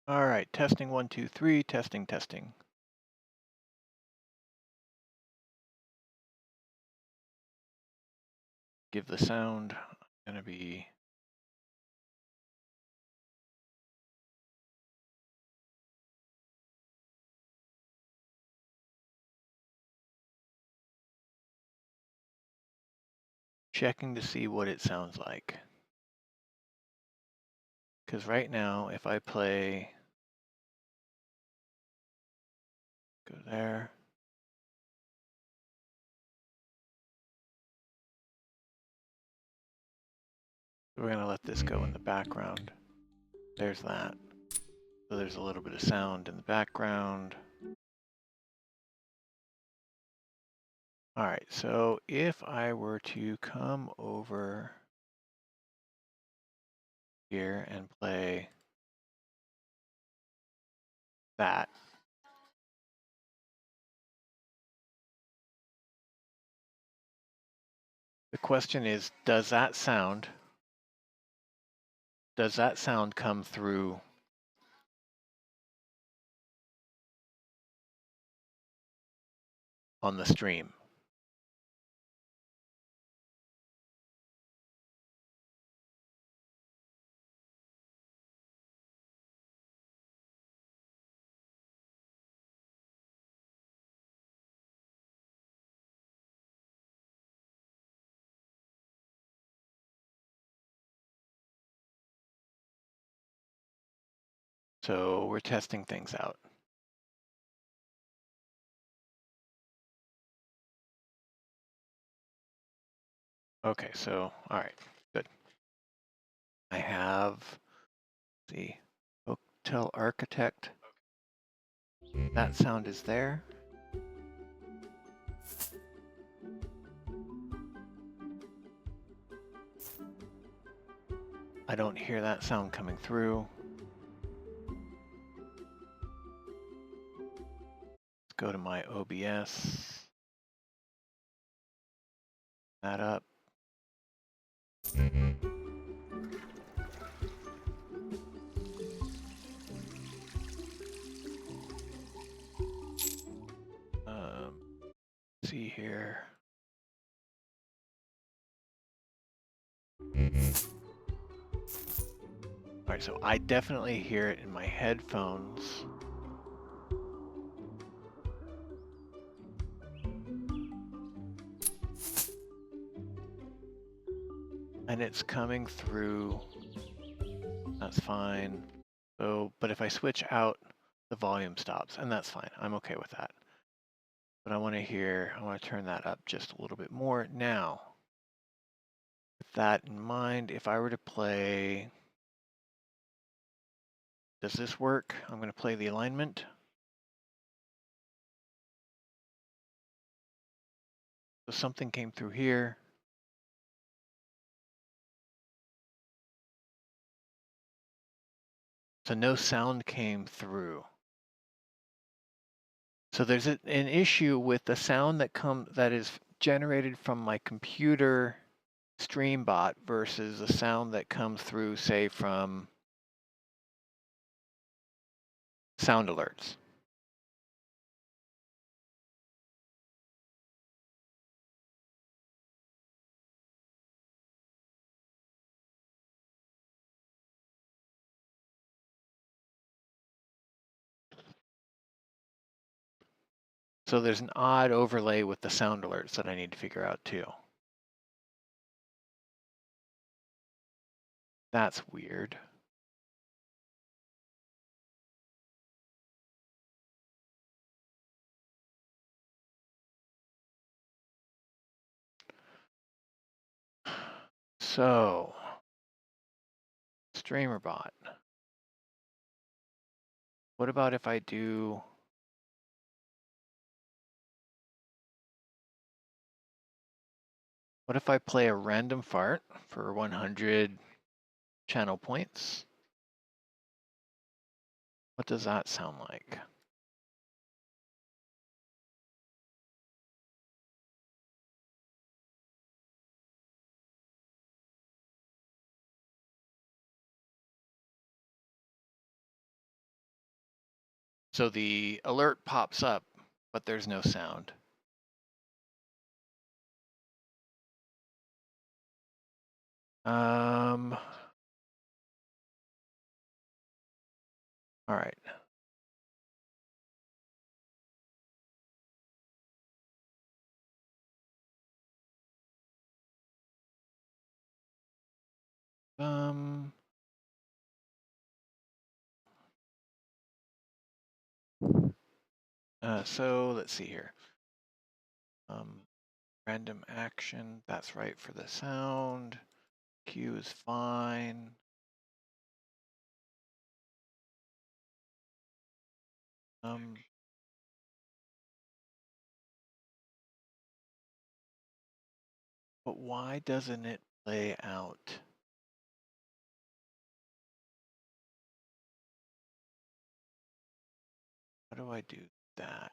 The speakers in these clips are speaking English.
All right, testing 1, 2, 3, testing. Give the sound. Gonna be checking to see what it sounds like. Because right now, if I play, go there. We're gonna let this go in the background. There's that. So there's a little bit of sound in the background. All right, so if I were to come over here and play that, the question is, does that sound come through on the stream? So we're testing things out. Okay, so, all right, good. I have, the Hotel Architect. That sound is there. I don't hear that sound coming through. Let's go to my OBS. That up. See here. All right, so I definitely hear it in my headphones. And it's coming through. That's fine. So, but if I switch out, the volume stops, and that's fine. I'm okay with that. But I want to turn that up just a little bit more. Now, with that in mind, if I were to play, does this work? I'm going to play the alignment. So something came through here. So no sound came through. So there's an issue with the sound that is generated from my computer StreamBot versus the sound that comes through, say, from sound alerts. So there's an odd overlay with the sound alerts that I need to figure out too. That's weird. So, StreamerBot. What about if I do, what if I play a random fart for 100 channel points? What does that sound like? So the alert pops up, but there's no sound. All right. So let's see here. Random action, that's right for the sound. Q is fine. But why doesn't it play out? How do I do that?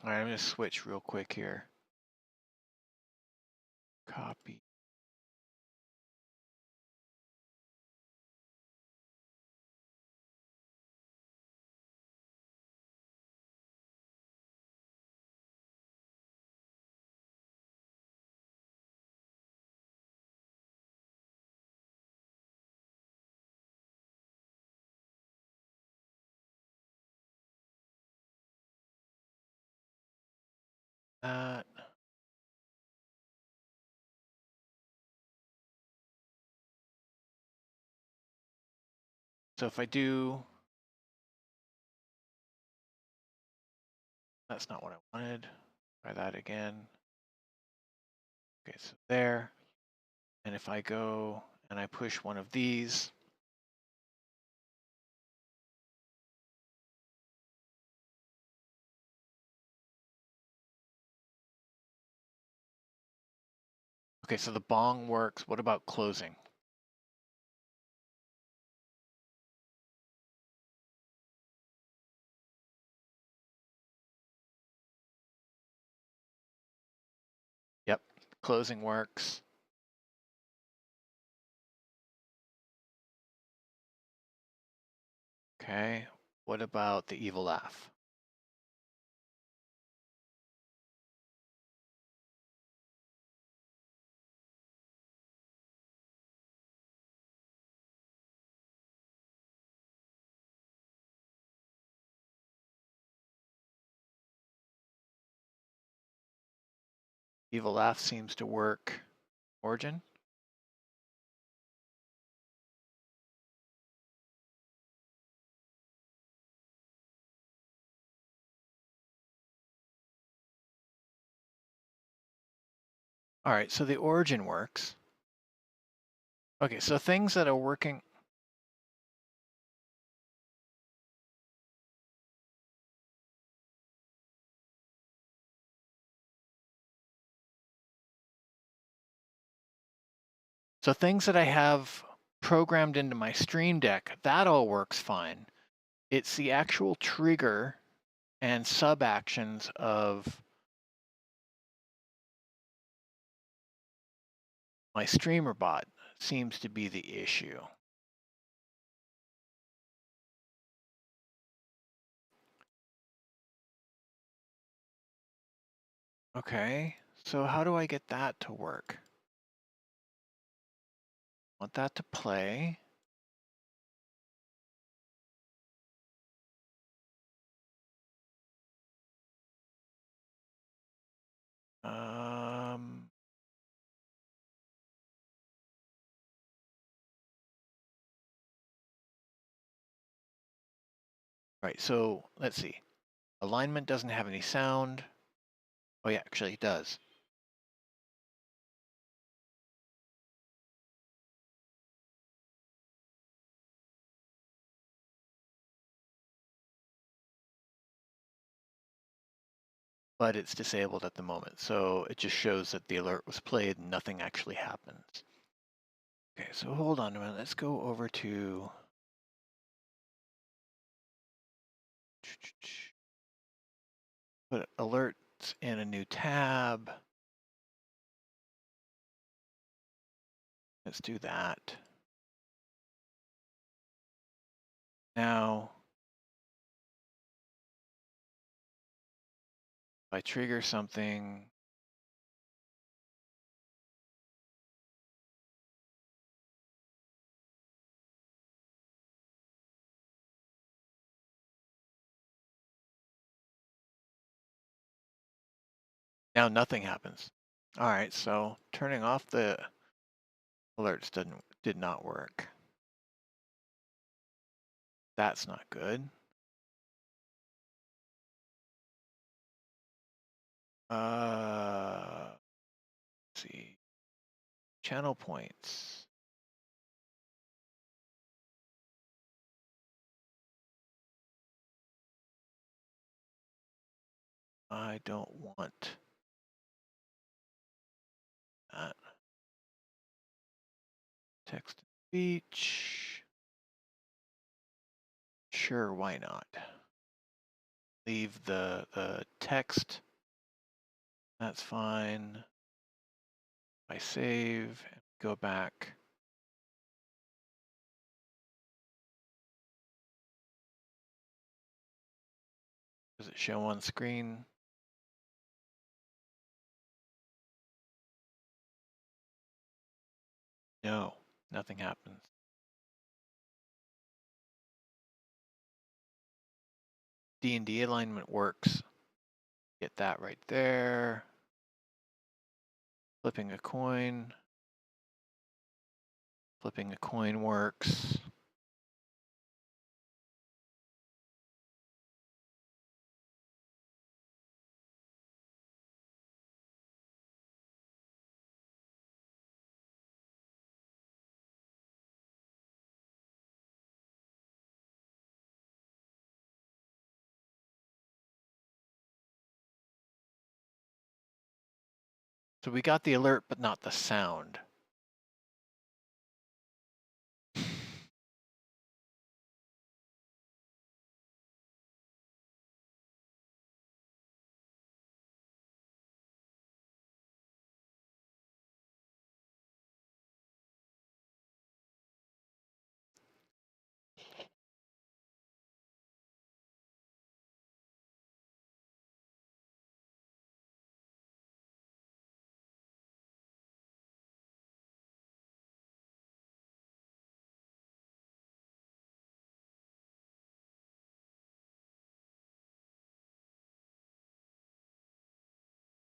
All right, I'm gonna switch real quick here. Copy. That. So if I do, that's not what I wanted. Try that again. Okay, so there. And if I go and I push one of these, okay, so the bong works. What about closing? Yep, closing works. Okay, what about the evil laugh? Evil laugh seems to work. Origin? All right, so the origin works. Okay, so things that are working. So things that I have programmed into my Stream Deck, that all works fine. It's the actual trigger and sub actions of my streamer bot seems to be the issue. Okay, so how do I get that to work? Want that to play. Right, so let's see. Alignment doesn't have any sound. Oh yeah, actually it does. but it's disabled at the moment. So it just shows that the alert was played and nothing actually happens. Okay, so hold on a minute. Let's go over to put alerts in a new tab. Let's do that. Now, if I trigger something, now nothing happens. All right, so turning off the alerts did not work. That's not good. Let's see. Channel points. I don't want that. Text to speech. Sure, why not? Leave the text. That's fine. I save and go back. Does it show on screen? No, nothing happens. D&D alignment works. Get that right there. Flipping a coin. Flipping a coin works. So we got the alert, but not the sound.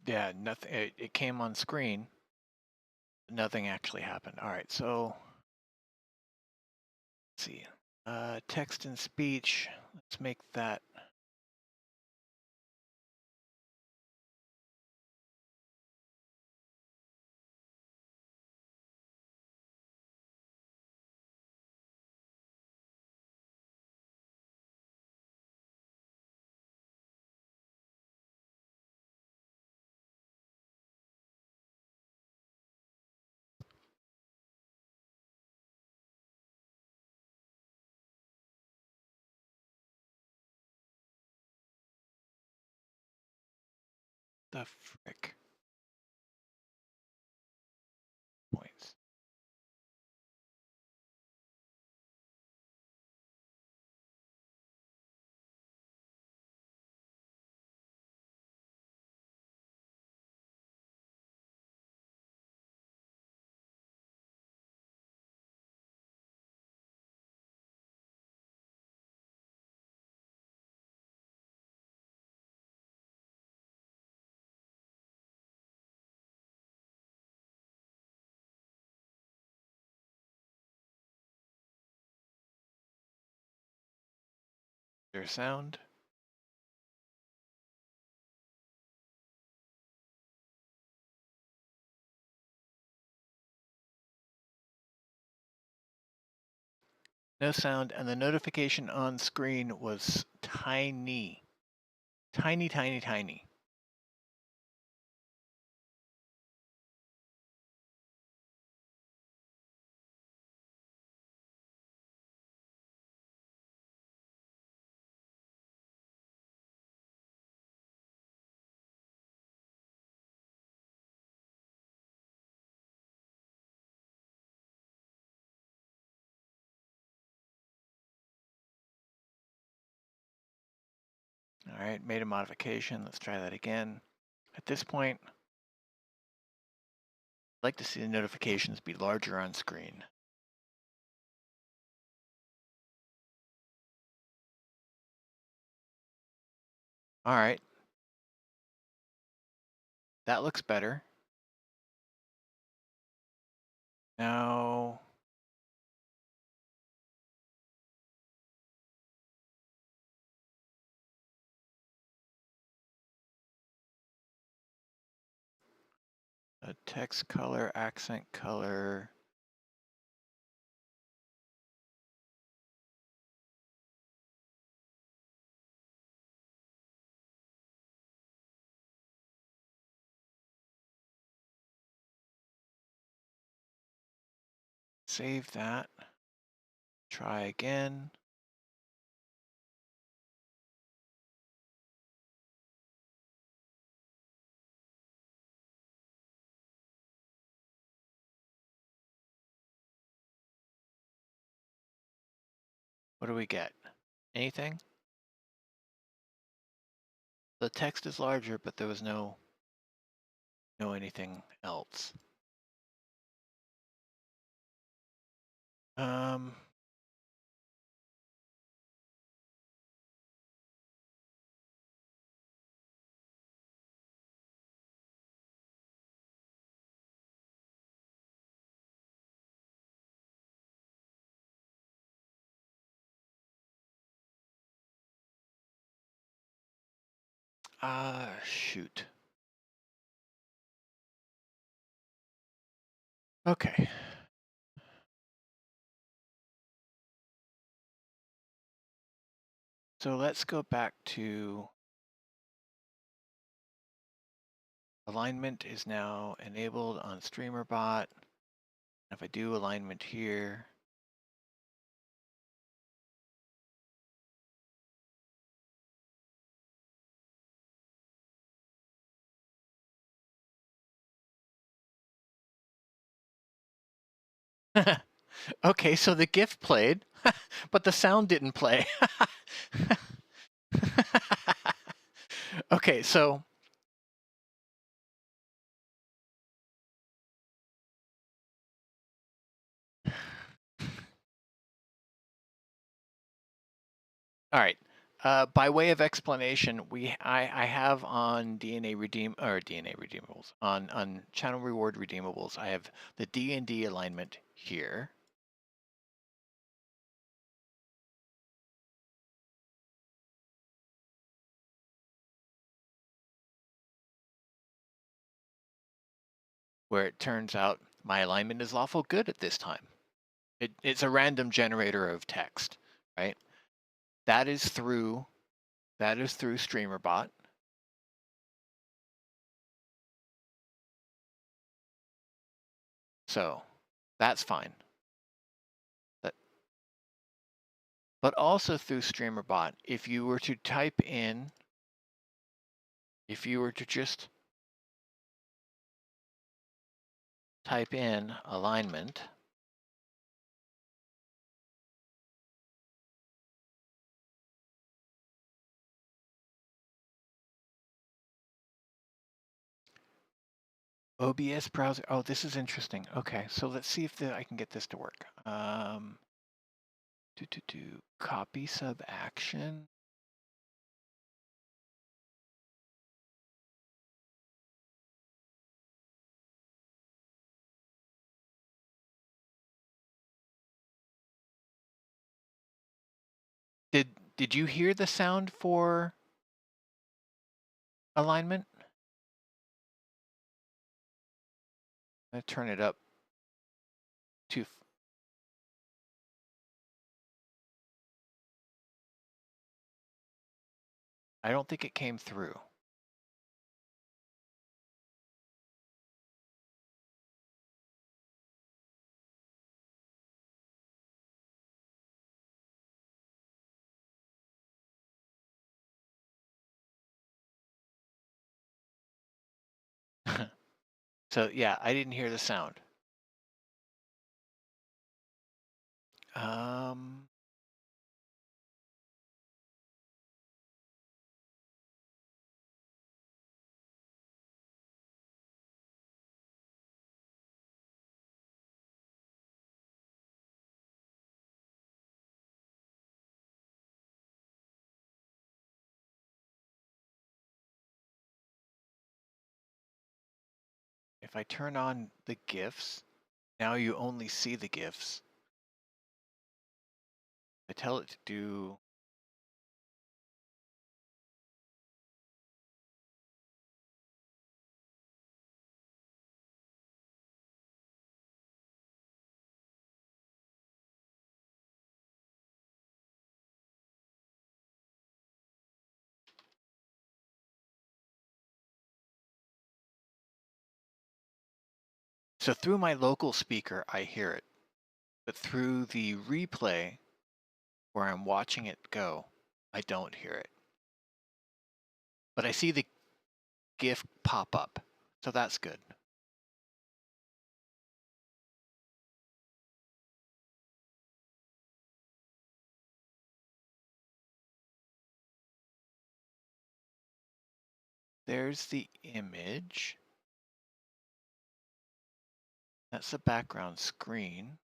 Yeah, nothing. It came on screen. Nothing actually happened. All right, so let's see. Text and speech. Let's make that. The frick points. Their sound. No sound, and the notification on screen was tiny. Tiny, tiny, tiny. All right, made a modification. Let's try that again. At this point, I'd like to see the notifications be larger on screen. All right, that looks better. Now, a text color, accent color. Save that. Try again. What do we get? Anything? The text is larger, but there was no anything else. Um, shoot. Okay. So let's go back to alignment is now enabled on StreamerBot. If I do alignment here, okay, so the GIF played, but the sound didn't play. Okay, so all right. By way of explanation, I have on DNA redeemables on channel reward redeemables. I have the D&D alignment here. Where it turns out my alignment is lawful good at this time. It's a random generator of text, right? That is through StreamerBot. So that's fine. But also through StreamerBot, if you were to just type in alignment, OBS browser. Oh, this is interesting. Okay, so let's see if I can get this to work. Copy sub action. Did you hear the sound for alignment? I'm gonna turn it up to. I don't think it came through. So yeah, I didn't hear the sound. Um, if I turn on the GIFs, now you only see the GIFs. I tell it to do. So through my local speaker, I hear it, but through the replay where I'm watching it go, I don't hear it. But I see the GIF pop up, so that's good. There's the image. That's the background screen.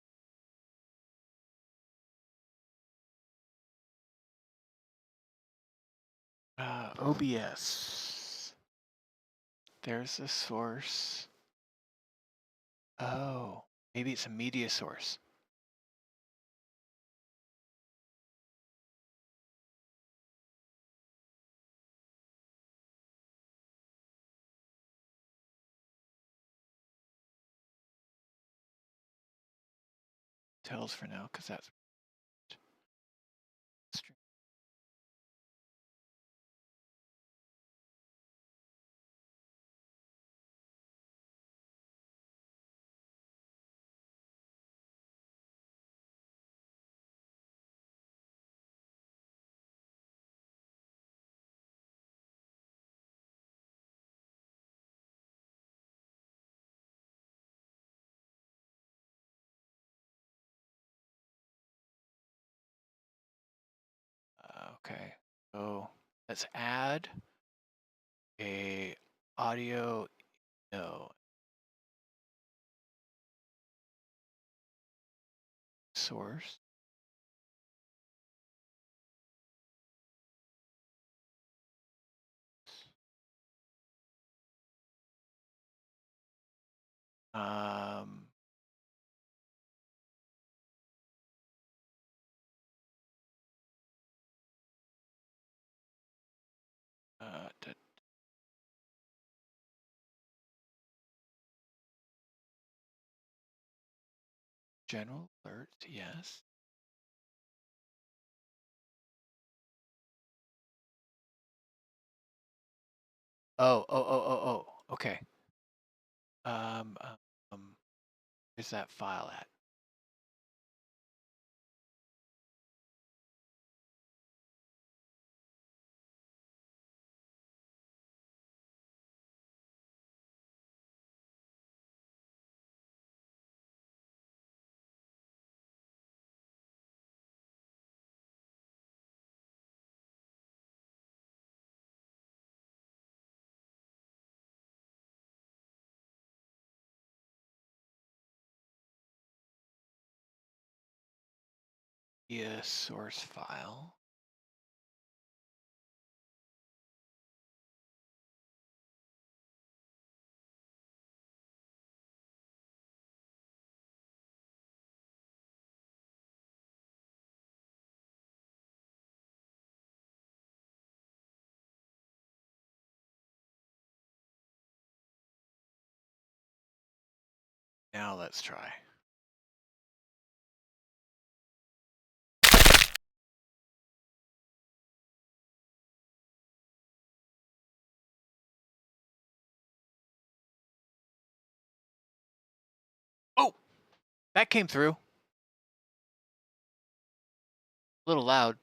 OBS. There's the source. Oh, maybe it's a media source. Tells for now, because that's stream. Okay, so let's add a audio no source. Um, the general alert, yes. Oh. Okay. Um, um, where's that file at? Source file. Now let's try. Oh, that came through. A little loud.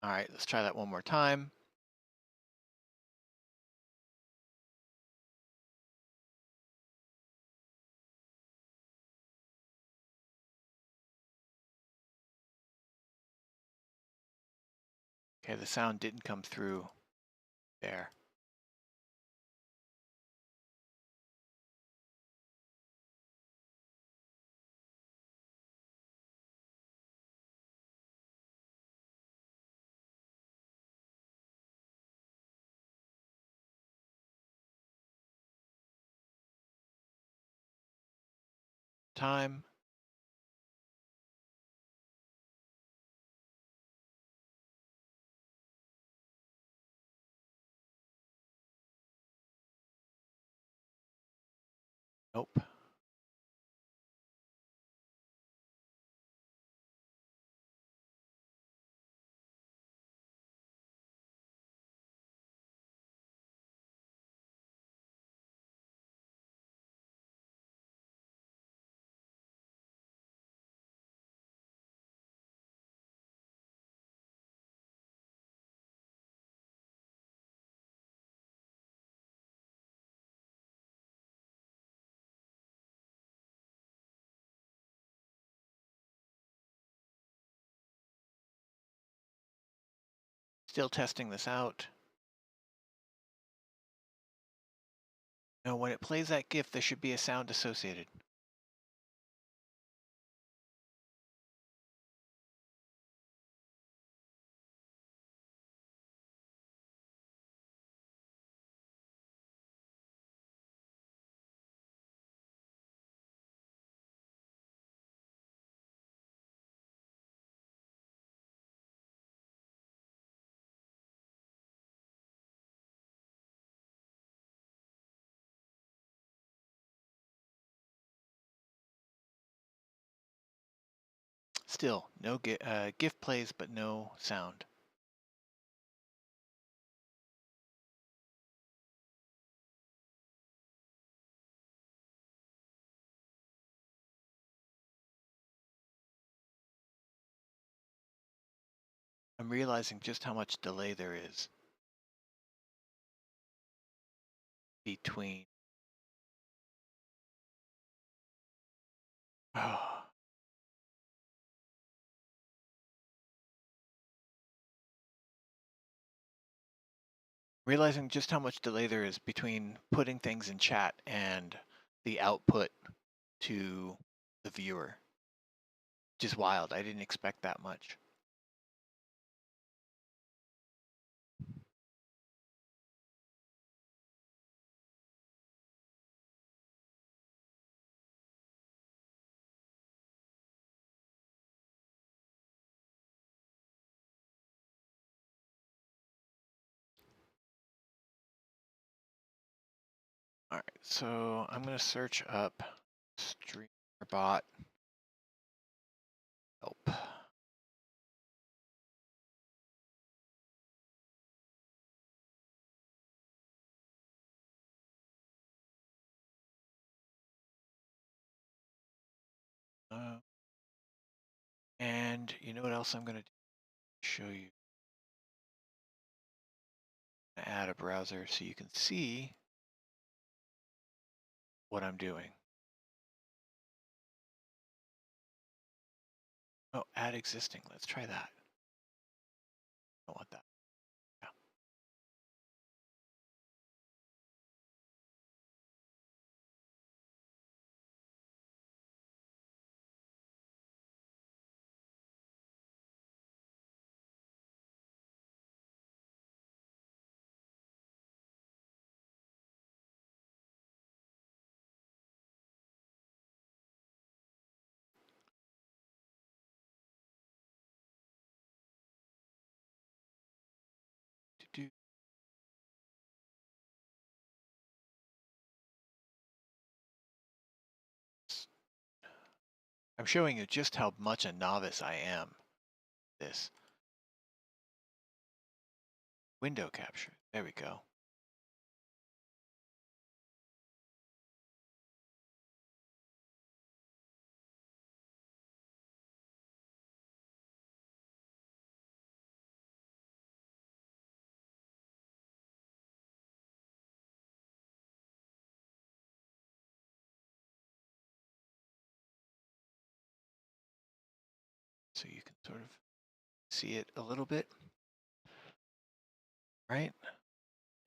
All right, let's try that one more time. Okay, the sound didn't come through there. time. Nope. Still testing this out. Now, when it plays that GIF, there should be a sound associated. Still, no GIF plays, but no sound. I'm realizing just how much delay there is between. Oh, realizing just how much delay there is between putting things in chat and the output to the viewer. Which is wild. I didn't expect that much. All right, so I'm going to search up StreamerBot help. And you know what else I'm going to show you? Add a browser so you can see what I'm doing. Oh, add existing. Let's try that. I want that. Yeah. I'm showing you just how much a novice I am. This window capture. There we go. So you can sort of see it a little bit, right?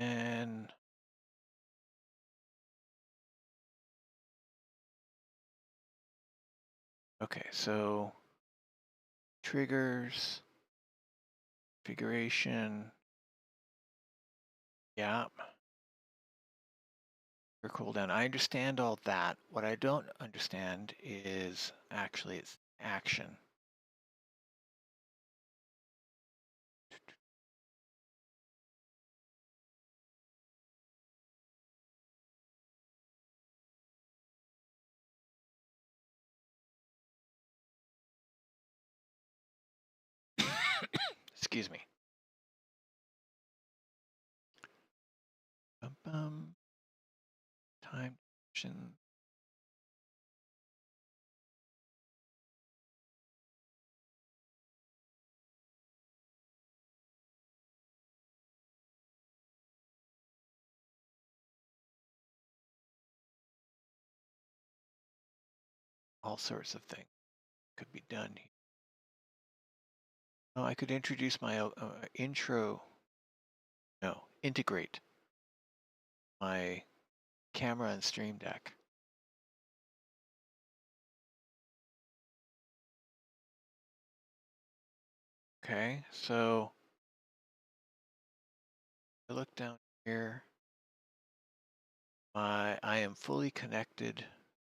And okay, so triggers, configuration, yeah. for cooldown. I understand all that. What I don't understand is actually its action. Excuse me. Time action. All sorts of things could be done here. Oh, I could introduce my integrate my camera and Stream Deck. Okay, so I look down here. I am fully connected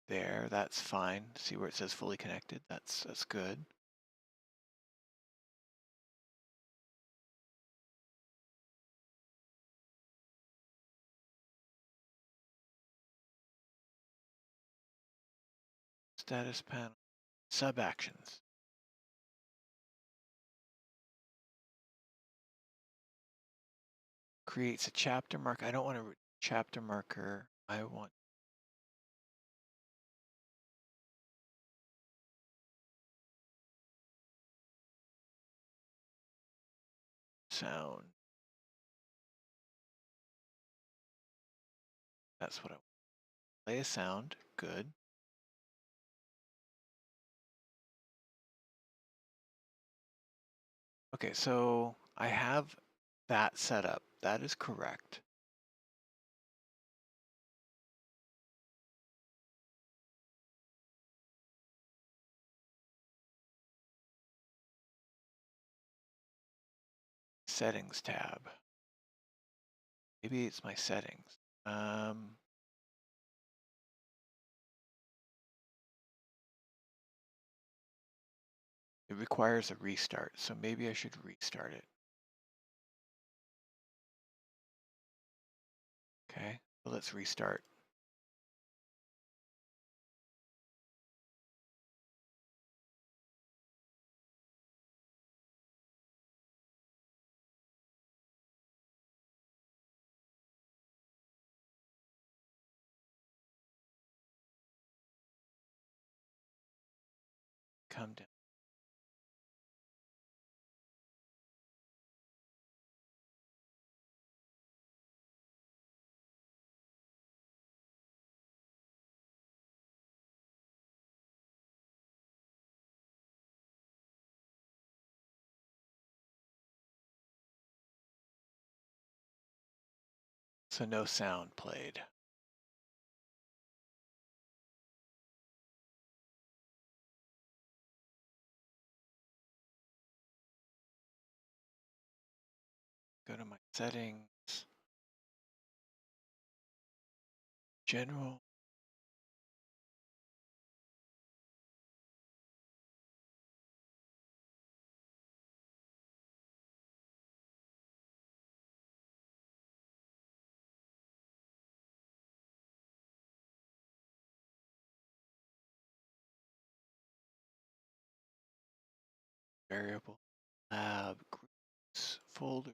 there. That's fine. See where it says fully connected? That's good. Status panel. Sub actions. Creates a chapter marker. I don't want a chapter marker. I want sound. That's what I want. Play a sound. Good. Okay, so I have that set up. That is correct. Settings tab. Maybe it's my settings. It requires a restart, so maybe I should restart it. Okay, so let's restart. Come down. So no sound played. Go to my settings, general. Variable, lab, groups, folder.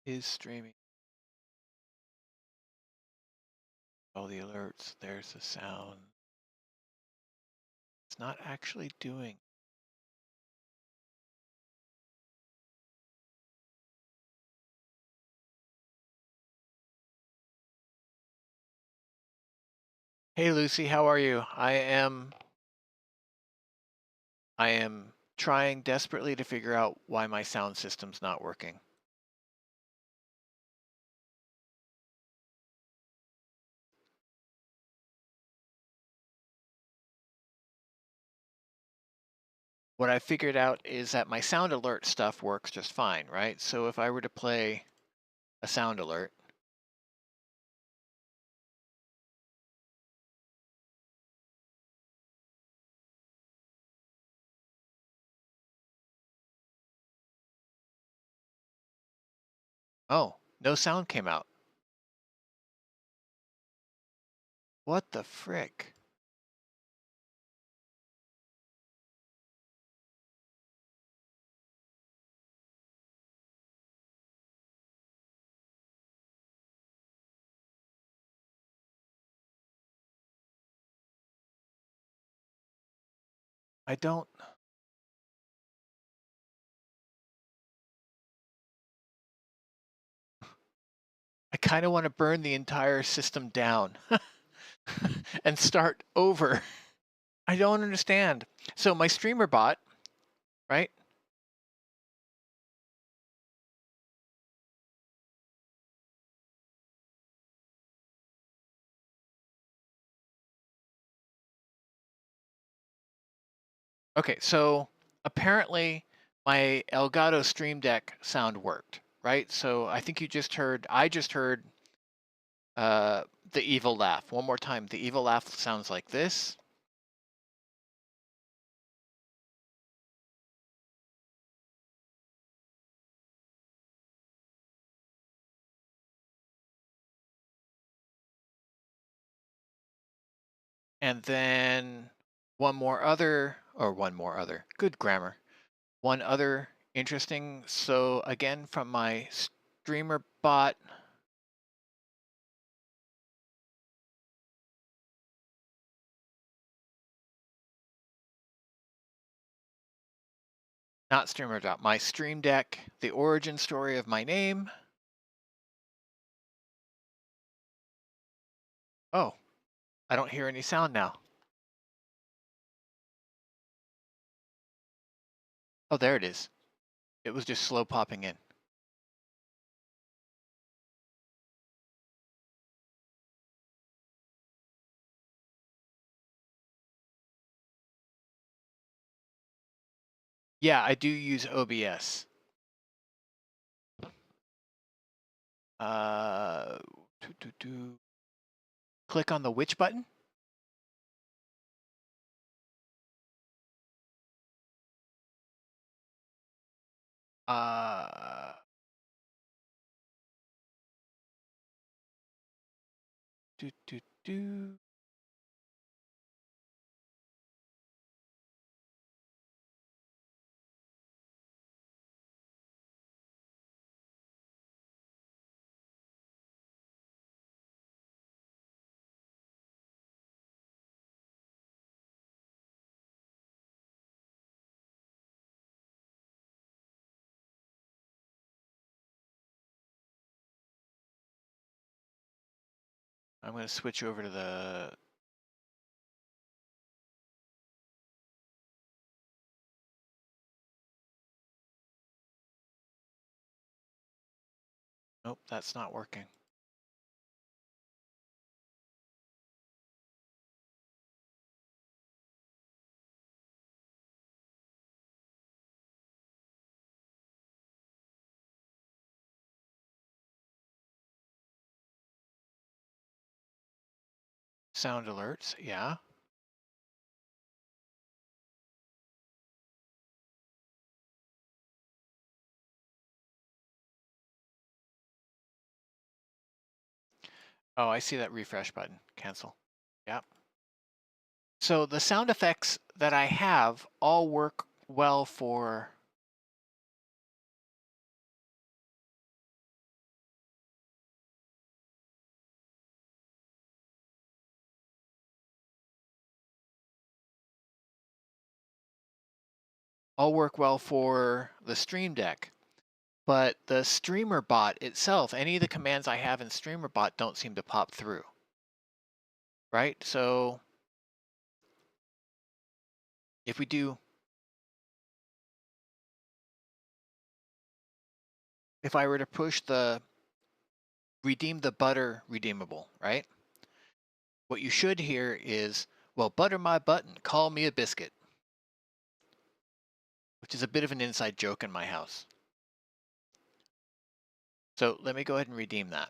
Is streaming. All the alerts. There's the sound. It's not actually doing. Hey Lucy, how are you? I am trying desperately to figure out why my sound system's not working. What I figured out is that my sound alert stuff works just fine, right? So if I were to play a sound alert, oh, no sound came out. What the frick? I don't, I kind of want to burn the entire system down and start over. I don't understand. So my streamer bot, right? Okay, so apparently my Elgato Stream Deck sound worked, right? So I think I just heard uh, the evil laugh. One more time. The evil laugh sounds like this. And then good grammar. One other interesting. So again, from my streamer bot, not streamer bot, my Stream Deck, the origin story of my name. Oh, I don't hear any sound now. Oh, there it is. It was just slow popping in. Yeah, I do use OBS. Uh, Click on the which button? Uh, do, do, do. I'm going to switch over to the. Nope, that's not working. Sound alerts, yeah. Oh, I see that refresh button. Cancel. Yep. So the sound effects that I have all work well for. all work well for the Stream Deck. But the Streamer bot itself, any of the commands I have in Streamer bot don't seem to pop through. Right? So if we do, if I were to push the redeem the butter redeemable, right? What you should hear is, well, butter my button, call me a biscuit, which is a bit of an inside joke in my house. So let me go ahead and redeem that.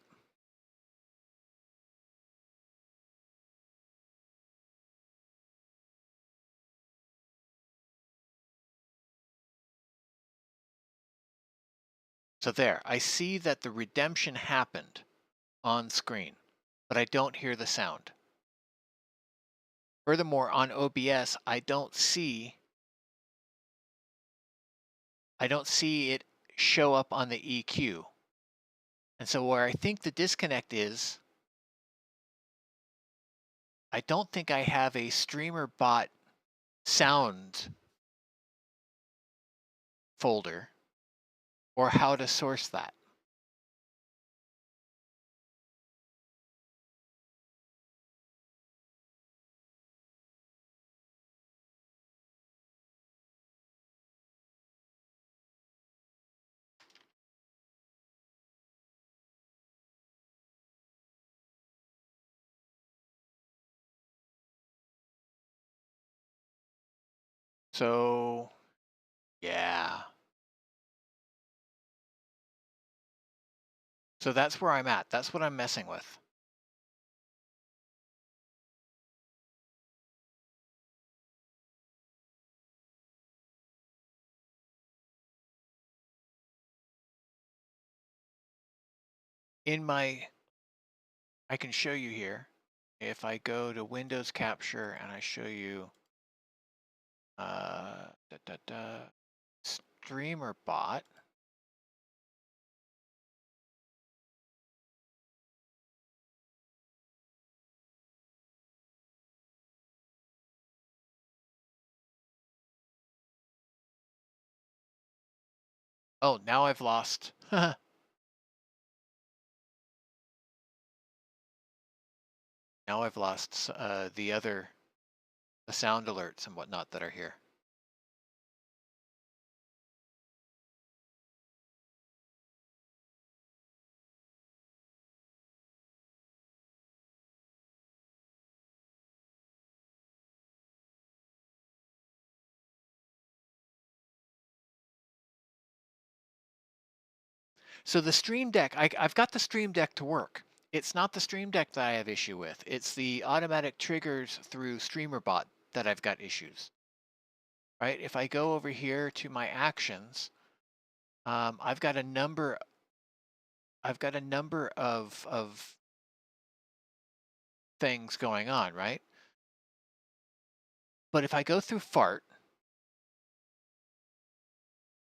So there, I see that the redemption happened on screen, but I don't hear the sound. Furthermore, on OBS, I don't see it show up on the EQ. And so where I think the disconnect is, I don't think I have a Streamer bot sound folder or how to source that. So yeah. So that's where I'm at. That's what I'm messing with. I can show you here. If I go to Windows Capture and I show you Streamer bot. Oh, now I've lost. Now I've lost the sound alerts and whatnot that are here. So the Stream Deck, I've got the Stream Deck to work. It's not the Stream Deck that I have issue with. It's the automatic triggers through StreamerBot that I've got issues. Right? If I go over here to my actions, I've got a number of things going on, right? But if I go through fart,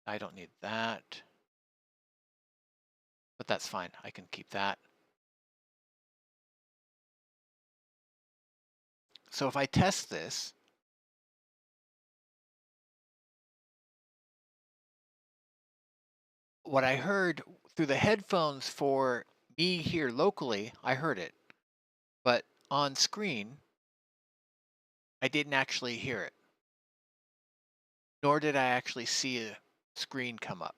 I don't need that. But that's fine. I can keep that. So if I test this, what I heard through the headphones for me here locally, I heard it. But on screen, I didn't actually hear it. Nor did I actually see a screen come up.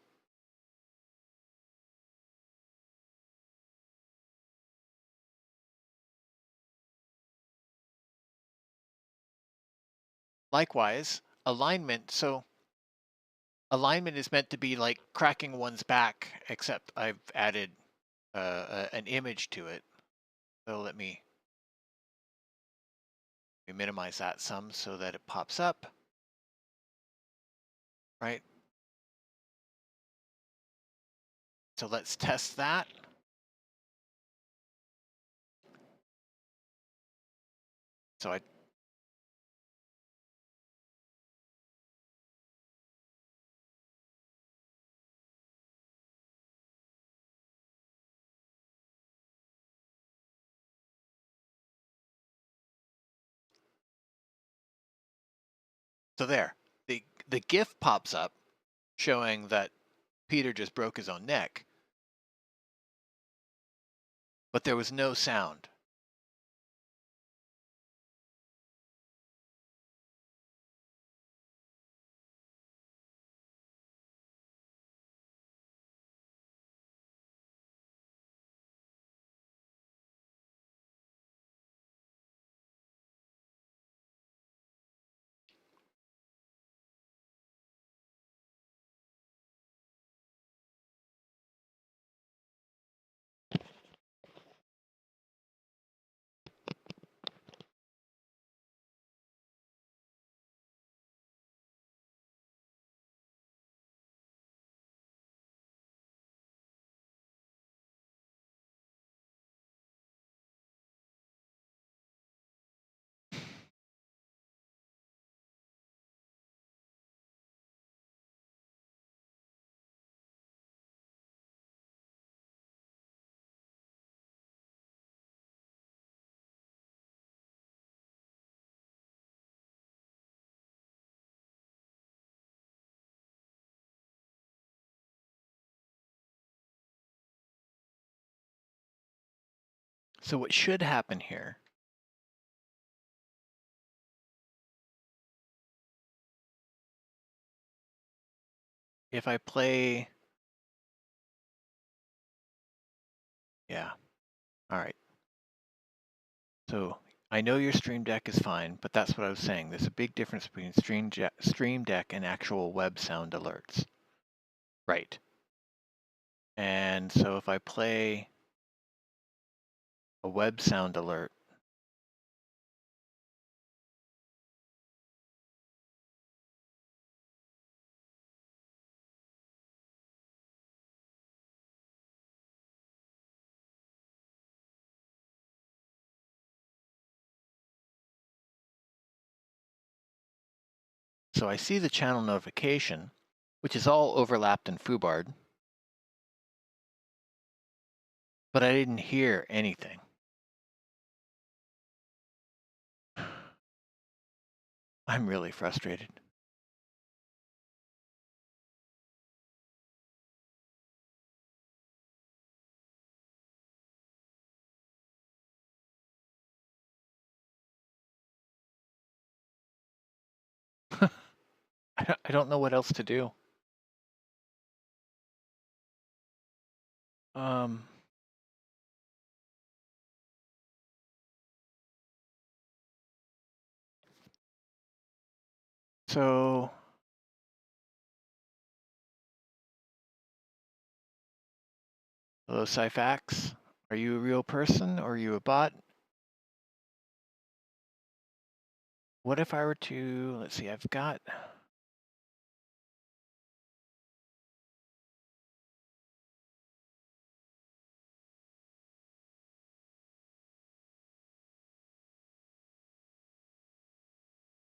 Likewise, alignment. So alignment is meant to be like cracking one's back, except I've added an image to it. So let me minimize that some so that it pops up, right? So let's test that. So there. the GIF pops up showing that Peter just broke his own neck, but there was no sound. So what should happen here if I play, yeah, all right. So I know your Stream Deck is fine, but that's what I was saying. There's a big difference between Stream Deck and actual web sound alerts. Right. And so if I play a web sound alert, so I see the channel notification, which is all overlapped in foobarred, but I didn't hear anything. I'm really frustrated. I don't know what else to do. So hello, Syfax. Are you a real person or are you a bot? What if I were to, let's see, I've got,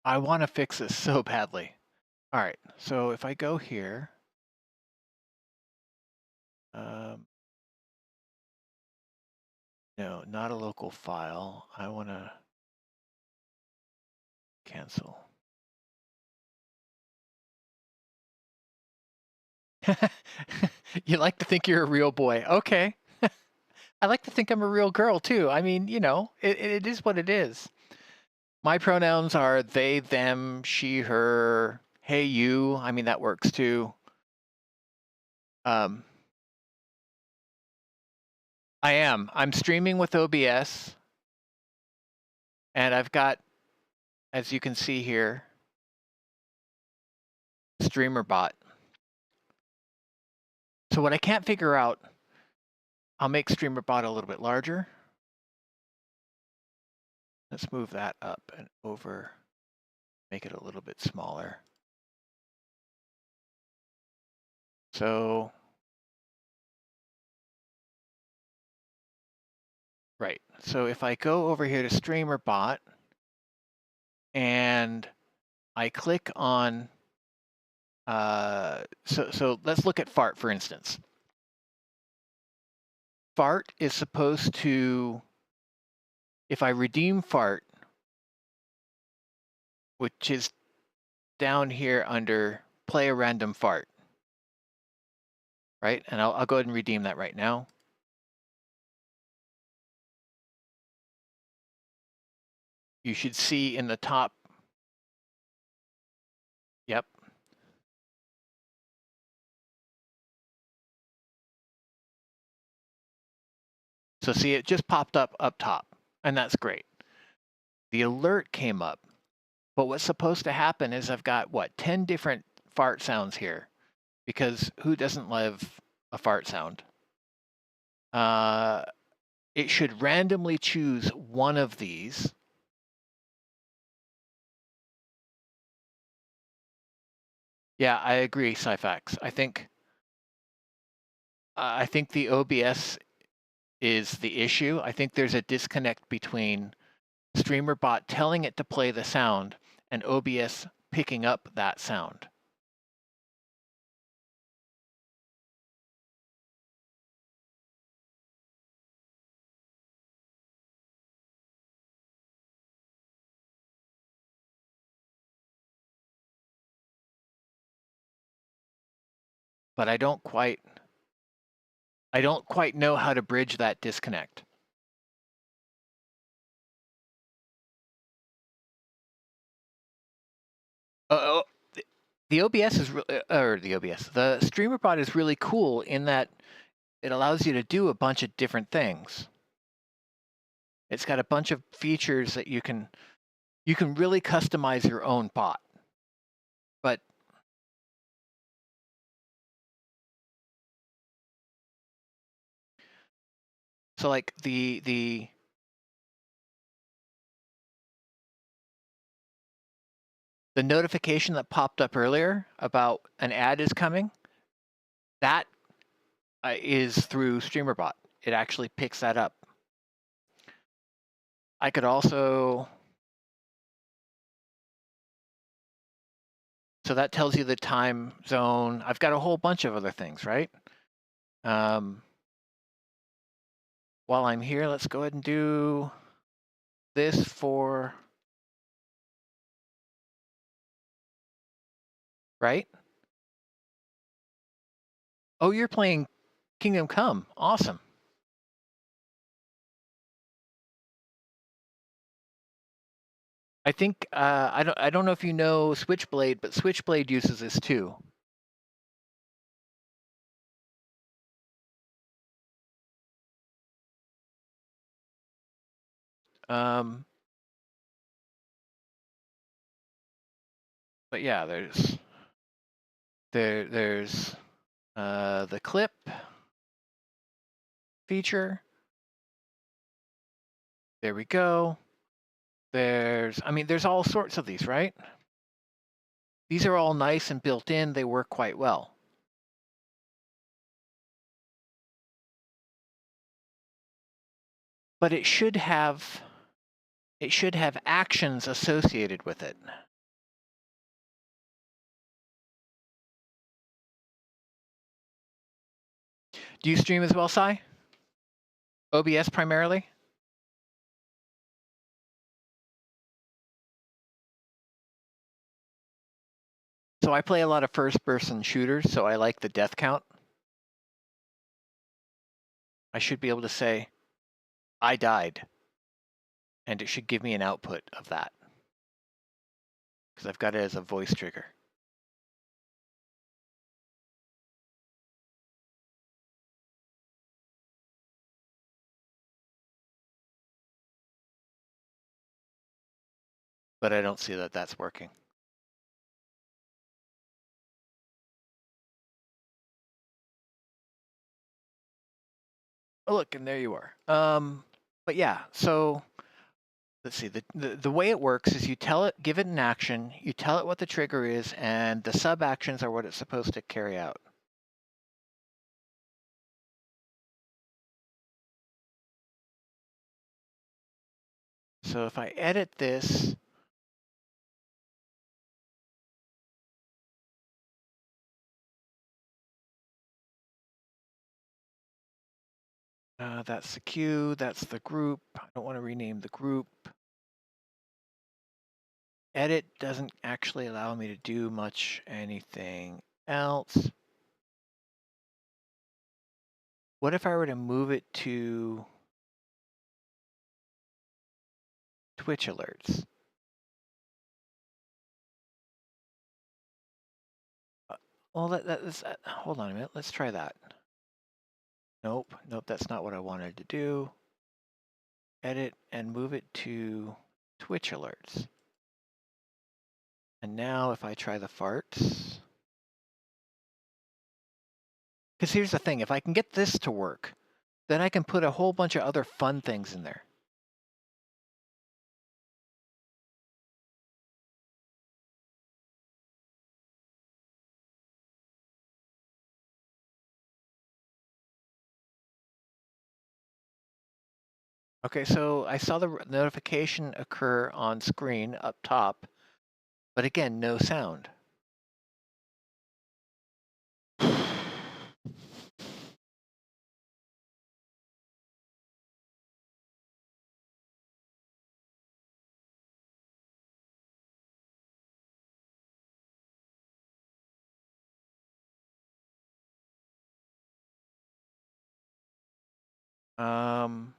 I want to fix this so badly. All right, so if I go here, no, not a local file. I want to cancel. You like to think you're a real boy. Okay. I like to think I'm a real girl too. I mean, you know, it is what it is. My pronouns are they, them, she, her, hey, you. I mean, that works too. I am. I'm streaming with OBS. And I've got, as you can see here, streamer bot. So what I can't figure out, I'll make streamer bot a little bit larger. Let's move that up and over, make it a little bit smaller. So, right. So if I go over here to streamer bot and I click on, so let's look at fart, for instance. Fart is supposed to, if I redeem fart, which is down here under play a random fart, right? And I'll go ahead and redeem that right now. You should see in the top. Yep. So see, it just popped up top, and that's great. The alert came up, but what's supposed to happen is I've got, what, 10 different fart sounds here, because who doesn't love a fart sound? It should randomly choose one of these. Yeah, I agree, Syfax. I think the OBS is the issue. I think there's a disconnect between StreamerBot telling it to play the sound and OBS picking up that sound. But I don't quite know how to bridge that disconnect. Oh, the OBS is the StreamerBot is really cool in that it allows you to do a bunch of different things. It's got a bunch of features that you can really customize your own bot. But so like the notification that popped up earlier about an ad is coming, that is through StreamerBot. It actually picks that up. I could also, so that tells you the time zone. I've got a whole bunch of other things, right? While I'm here, let's go ahead and do this for, right? Oh, you're playing Kingdom Come. Awesome. I think I don't know if you know Switchblade, but Switchblade uses this too. But yeah, there's the clip feature. There we go. There's all sorts of these, right? These are all nice and built in. They work quite well. But it should have actions associated with it. Do you stream as well, Sai? OBS primarily? So I play a lot of first-person shooters, so I like the death count. I should be able to say, I died, and it should give me an output of that, because I've got it as a voice trigger. But I don't see that that's working. Oh, look, and there you are. But yeah, so let's see. The way it works is you tell it, give it an action, you tell it what the trigger is, and the sub actions are what it's supposed to carry out. So if I edit this, that's the queue, that's the group. I don't want to rename the group. edit doesn't actually allow me to do much anything else. What if I were to move it to Twitch alerts? Well, that's, hold on a minute. Let's try that. Nope, that's not what I wanted to do. Edit and move it to Twitch alerts. And now if I try the farts, because here's the thing, if I can get this to work, then I can put a whole bunch of other fun things in there. Okay, so I saw the notification occur on screen up top, but again, no sound. Um,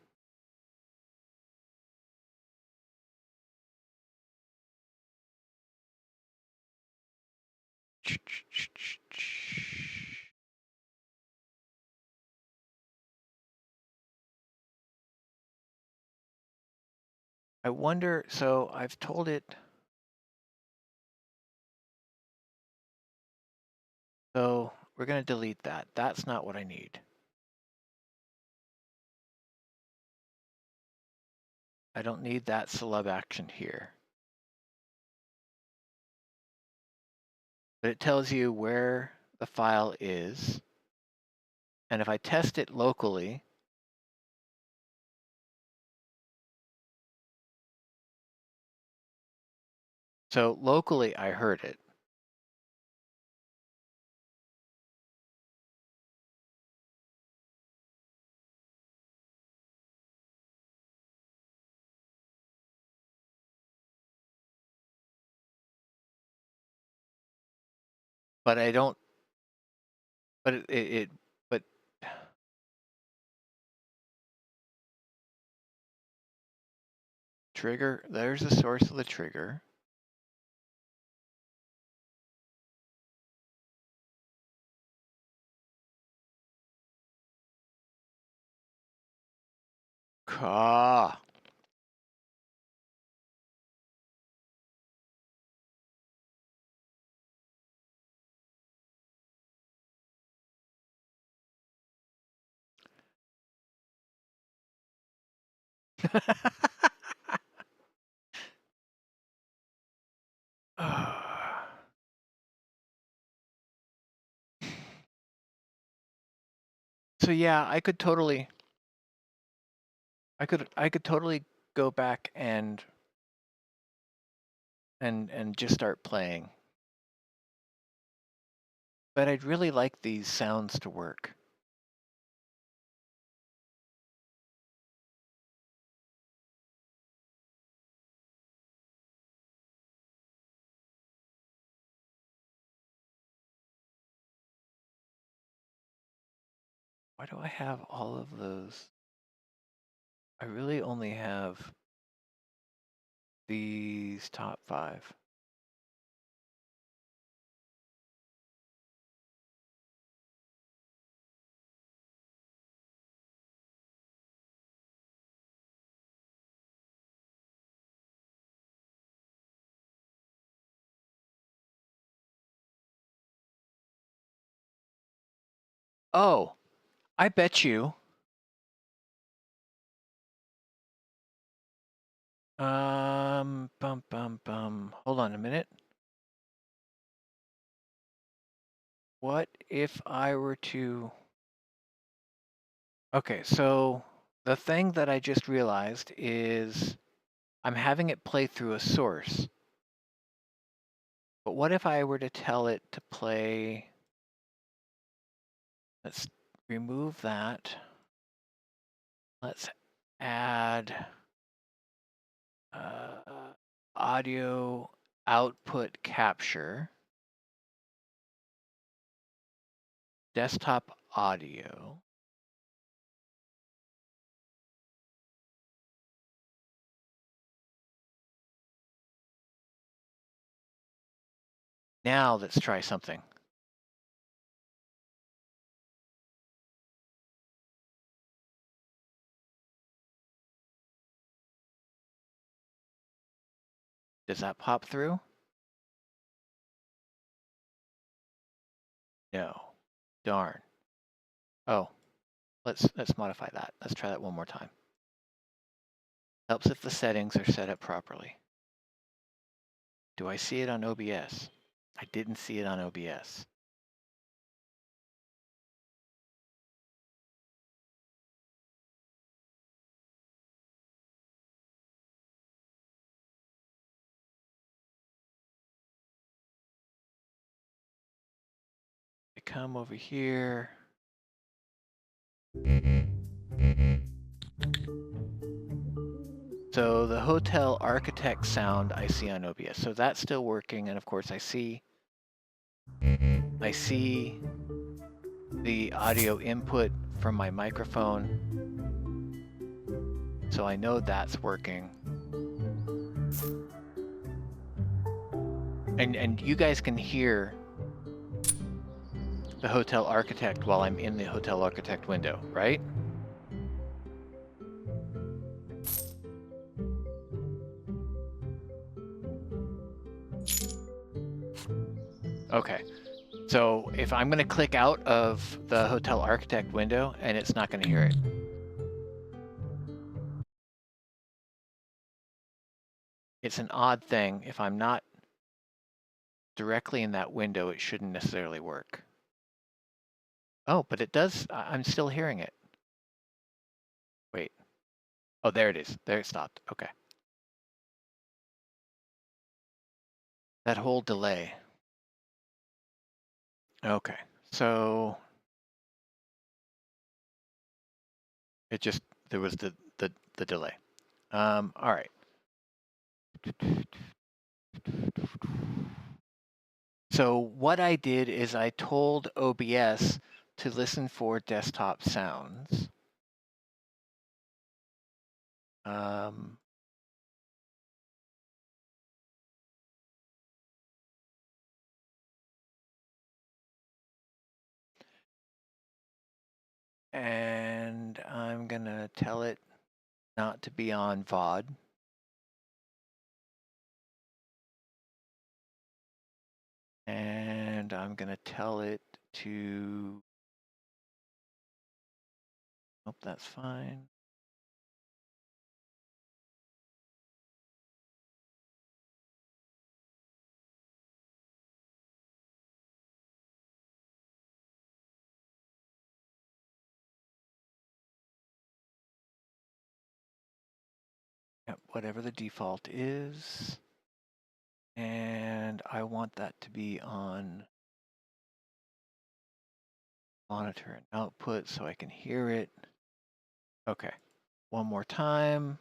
I wonder, so I've told it, so we're going to delete that. That's not what I need. I don't need that celeb action here. But it tells you where the file is. And if I test it locally, so locally I heard it. But I don't, but but trigger, there's the source of the trigger. Caw. So yeah, I could totally go back and just start playing. But I'd really like these sounds to work. Why do I have all of those? I really only have these top 5. Oh, I bet you. Hold on a minute. What if I were to... Okay, so the thing that I just realized is I'm having it play through a source. But what if I were to tell it to play... Let's remove that. Let's add audio output capture, desktop audio. Now let's try something. Does that pop through? No. Darn. Oh, let's modify that. Let's try that one more time. Helps if the settings are set up properly. Do I see it on OBS? I didn't see it on OBS. I come over here. So the hotel architect sound I see on OBS. So that's still working. And of course I see the audio input from my microphone. So I know that's working. And you guys can hear the hotel architect while I'm in the hotel architect window, right? Okay. So if I'm going to click out of the hotel architect window and it's not going to hear it. It's an odd thing. If I'm not directly in that window, it shouldn't necessarily work. Oh, but it does. I'm still hearing it. Wait. Oh, there it is. There it stopped. Okay. That whole delay. Okay. So it just, there was the delay. All right. So what I did is I told OBS to listen for desktop sounds. And I'm gonna tell it not to be on VOD. And I'm gonna tell it to, oh, that's fine. Yep, whatever the default is. And I want that to be on monitor and output so I can hear it. Okay, one more time.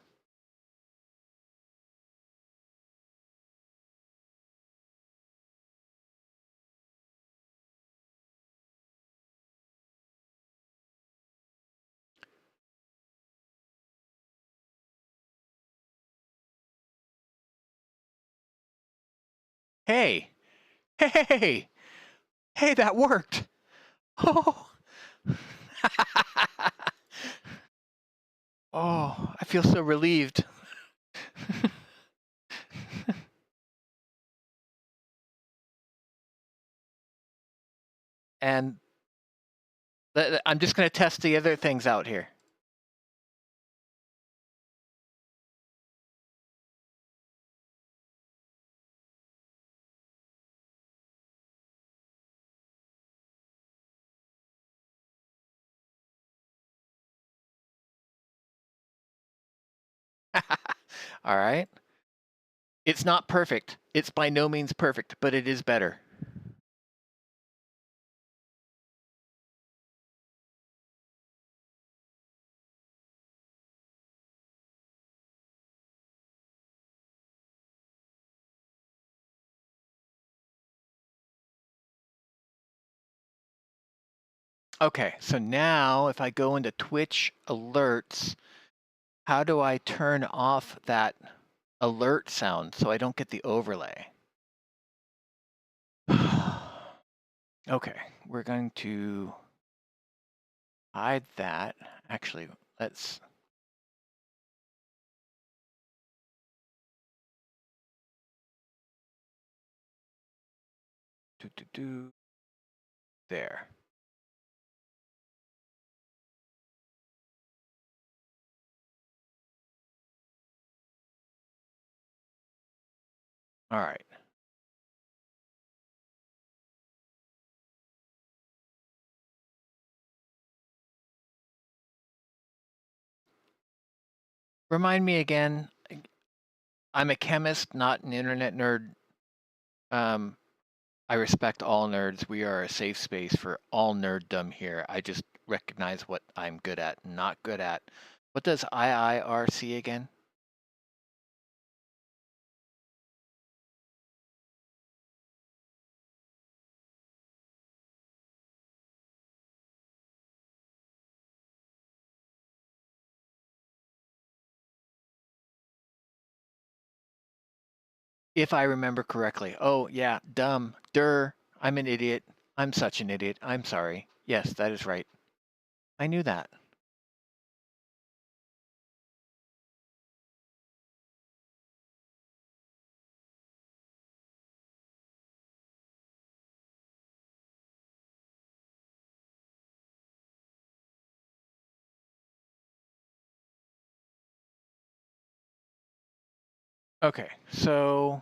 Hey, hey, hey, that worked. Oh, oh, I feel so relieved. And I'm just going to test the other things out here. All right. It's not perfect. It's by no means perfect, but it is better. Okay, so now if I go into Twitch alerts, how do I turn off that alert sound so I don't get the overlay? Okay, we're going to hide that. Actually, let's do there. All right. Remind me again, I'm a chemist, not an internet nerd. I respect all nerds. We are a safe space for all nerddom here. I just recognize what I'm good at and not good at. What does IIRC again? If I remember correctly. Oh, yeah, dumb. I'm an idiot. I'm such an idiot. I'm sorry. Yes, that is right. I knew that. Okay, so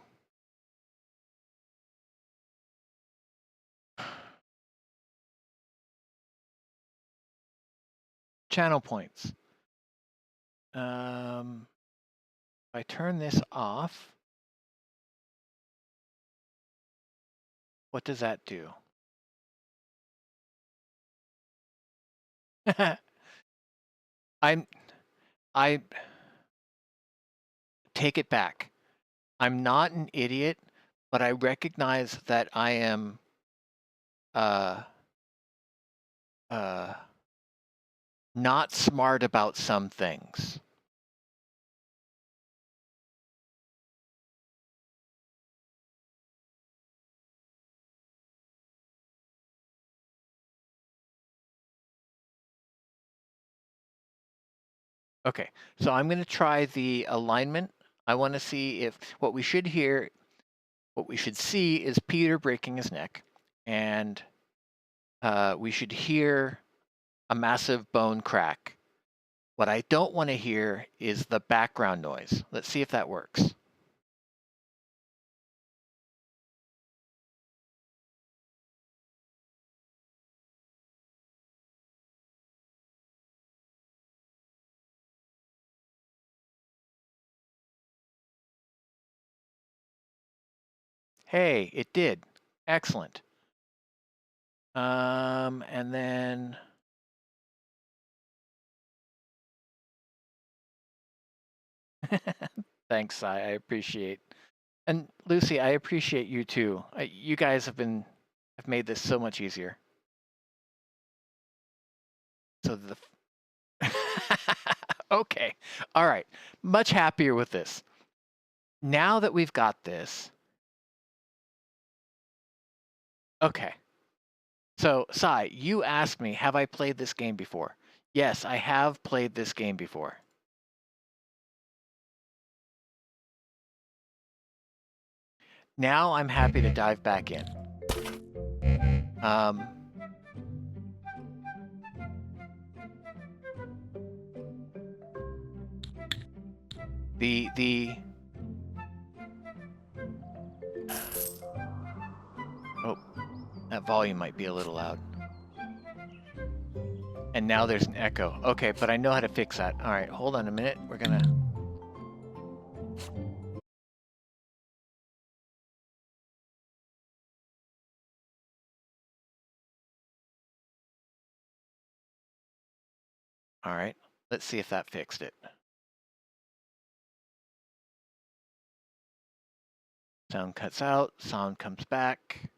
channel points. If I turn this off, what does that do? I take it back. I'm not an idiot, but I recognize that I am uh, uh, not smart about some things. Okay, so I'm going to try the alignment. I want to see if what we should see is Peter breaking his neck, and we should hear a massive bone crack. What I don't want to hear is the background noise. Let's see if that works. Hey, it did. Excellent. And then thanks, I appreciate. And Lucy, I appreciate you too. You guys have made this so much easier. So the okay, all right, much happier with this. Now that we've got this, okay. So Sai, you asked me, have I played this game before? Yes, I have played this game before. Now I'm happy to dive back in. Um, the oh, that volume might be a little loud. And now there's an echo. Okay, but I know how to fix that. All right, hold on a minute. We're gonna. All right, let's see if that fixed it. Sound cuts out, sound comes back.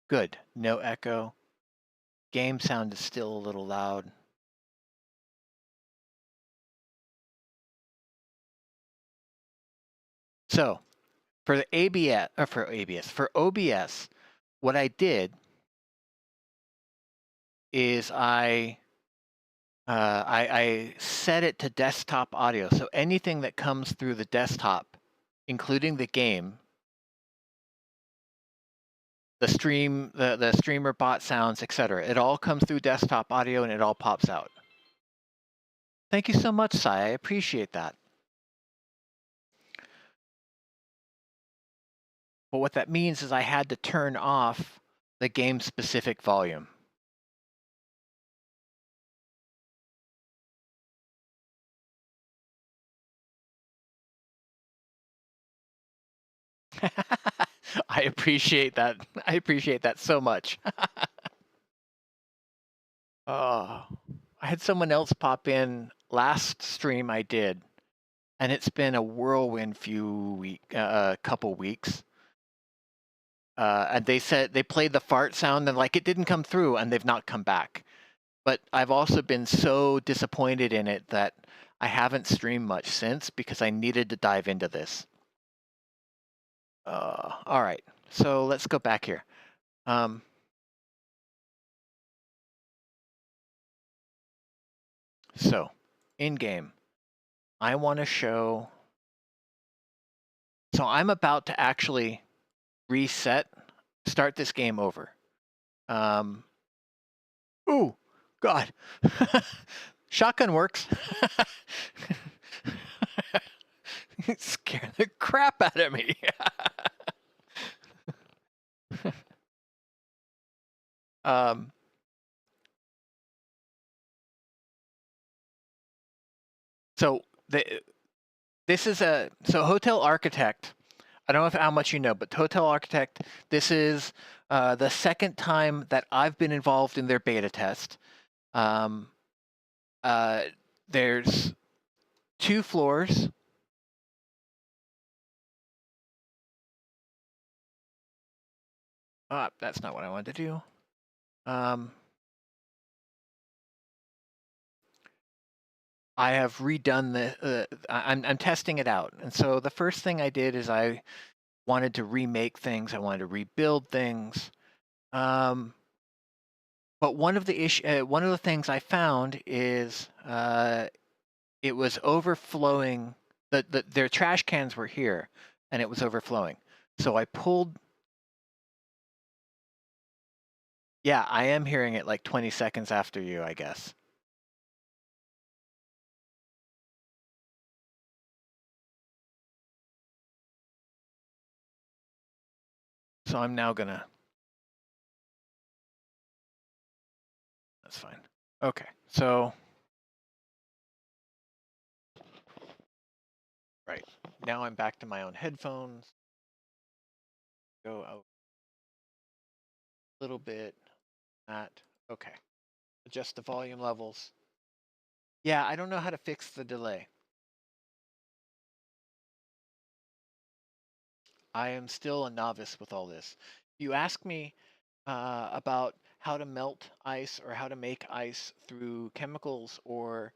Good. No echo. Game sound is still a little loud. So for the for OBS, what I did is I set it to desktop audio. So anything that comes through the desktop, including the game, the stream, the streamer bot sounds, etc. It all comes through desktop audio and it all pops out. Thank you so much, Sai. I appreciate that. But what that means is I had to turn off the game-specific volume. I appreciate that. I appreciate that so much. Oh, I had someone else pop in last stream I did, and it's been a whirlwind couple weeks. And they said they played the fart sound and like it didn't come through, and they've not come back. But I've also been so disappointed in it that I haven't streamed much since because I needed to dive into this. All right, so let's go back here. So, in game, I want to show. So I'm about to actually start this game over. Ooh, God. Shotgun works. It scared the crap out of me. So this is Hotel Architect. I don't know how much you know, but Hotel Architect, this is the second time that I've been involved in their beta test. There's 2 floors. That's not what I wanted to do. I have redone I'm testing it out. And so the first thing I did is I wanted to remake things. I wanted to rebuild things. But one of the things I found is it was overflowing. Their trash cans were here, and it was overflowing. So I pulled. Yeah, I am hearing it like 20 seconds after you, I guess. So I'm now gonna. That's fine. Okay, so. Right. Now I'm back to my own headphones. Go out a little bit. That. Okay. Adjust the volume levels. Yeah, I don't know how to fix the delay. I am still a novice with all this. You ask me about how to melt ice or how to make ice through chemicals or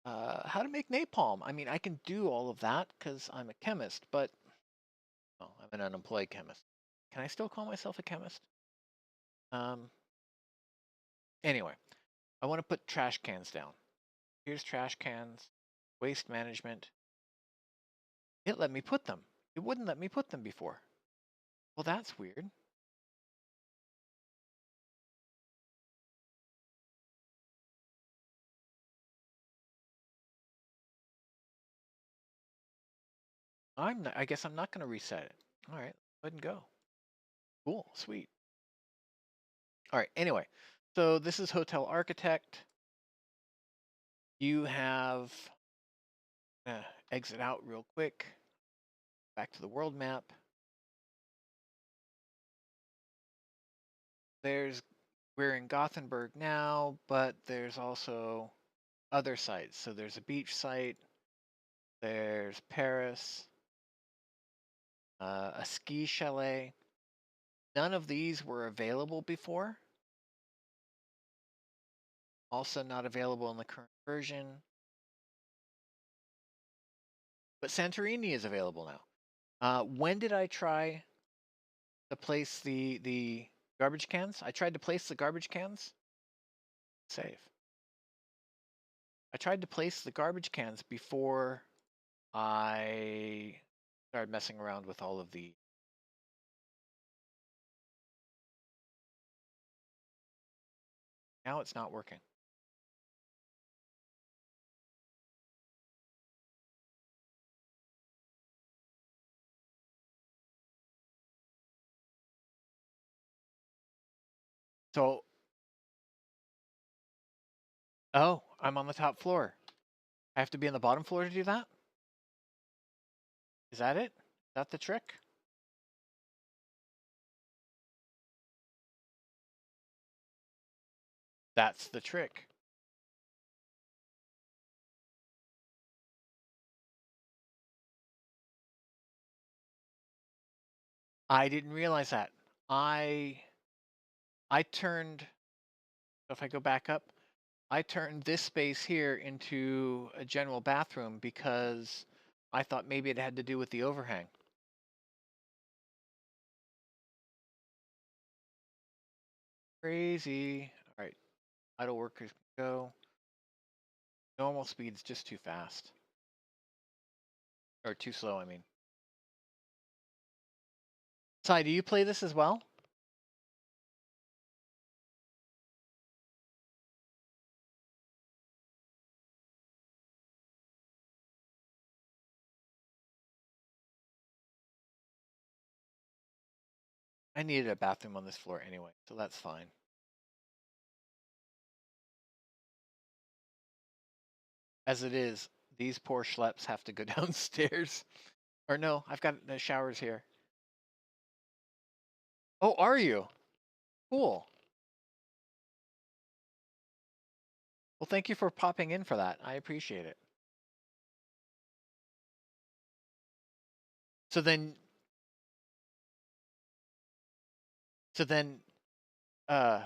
how to make napalm. I mean, I can do all of that because I'm a chemist, but well, I'm an unemployed chemist. Can I still call myself a chemist? Anyway, I want to put trash cans down. Here's trash cans, waste management. It let me put them. It wouldn't let me put them before. Well, that's weird. I guess I'm not going to reset it. All right, go ahead and go. Cool, sweet. All right, anyway, so this is Hotel Architect. You have, exit out real quick, back to the world map. We're in Gothenburg now, but there's also other sites. So there's a beach site, there's Paris, a ski chalet, none of these were available before. Also not available in the current version. But Santorini is available now. When did I try to place the garbage cans? I tried to place the garbage cans. Save. I tried to place the garbage cans before I started messing around with all of the. Now it's not working. So, oh, I'm on the top floor. I have to be on the bottom floor to do that? Is that it? Is that the trick? That's the trick. I didn't realize that. I turned, if I go back up, I turned this space here into a general bathroom because I thought maybe it had to do with the overhang. Crazy. All right, idle workers go. Normal speed's just too fast. Or too slow, I mean. Sai, do you play this as well? I needed a bathroom on this floor anyway, so that's fine. As it is, these poor schleps have to go downstairs. Or no, I've got the showers here. Oh, are you? Cool. Well, thank you for popping in for that. I appreciate it. So then, uh,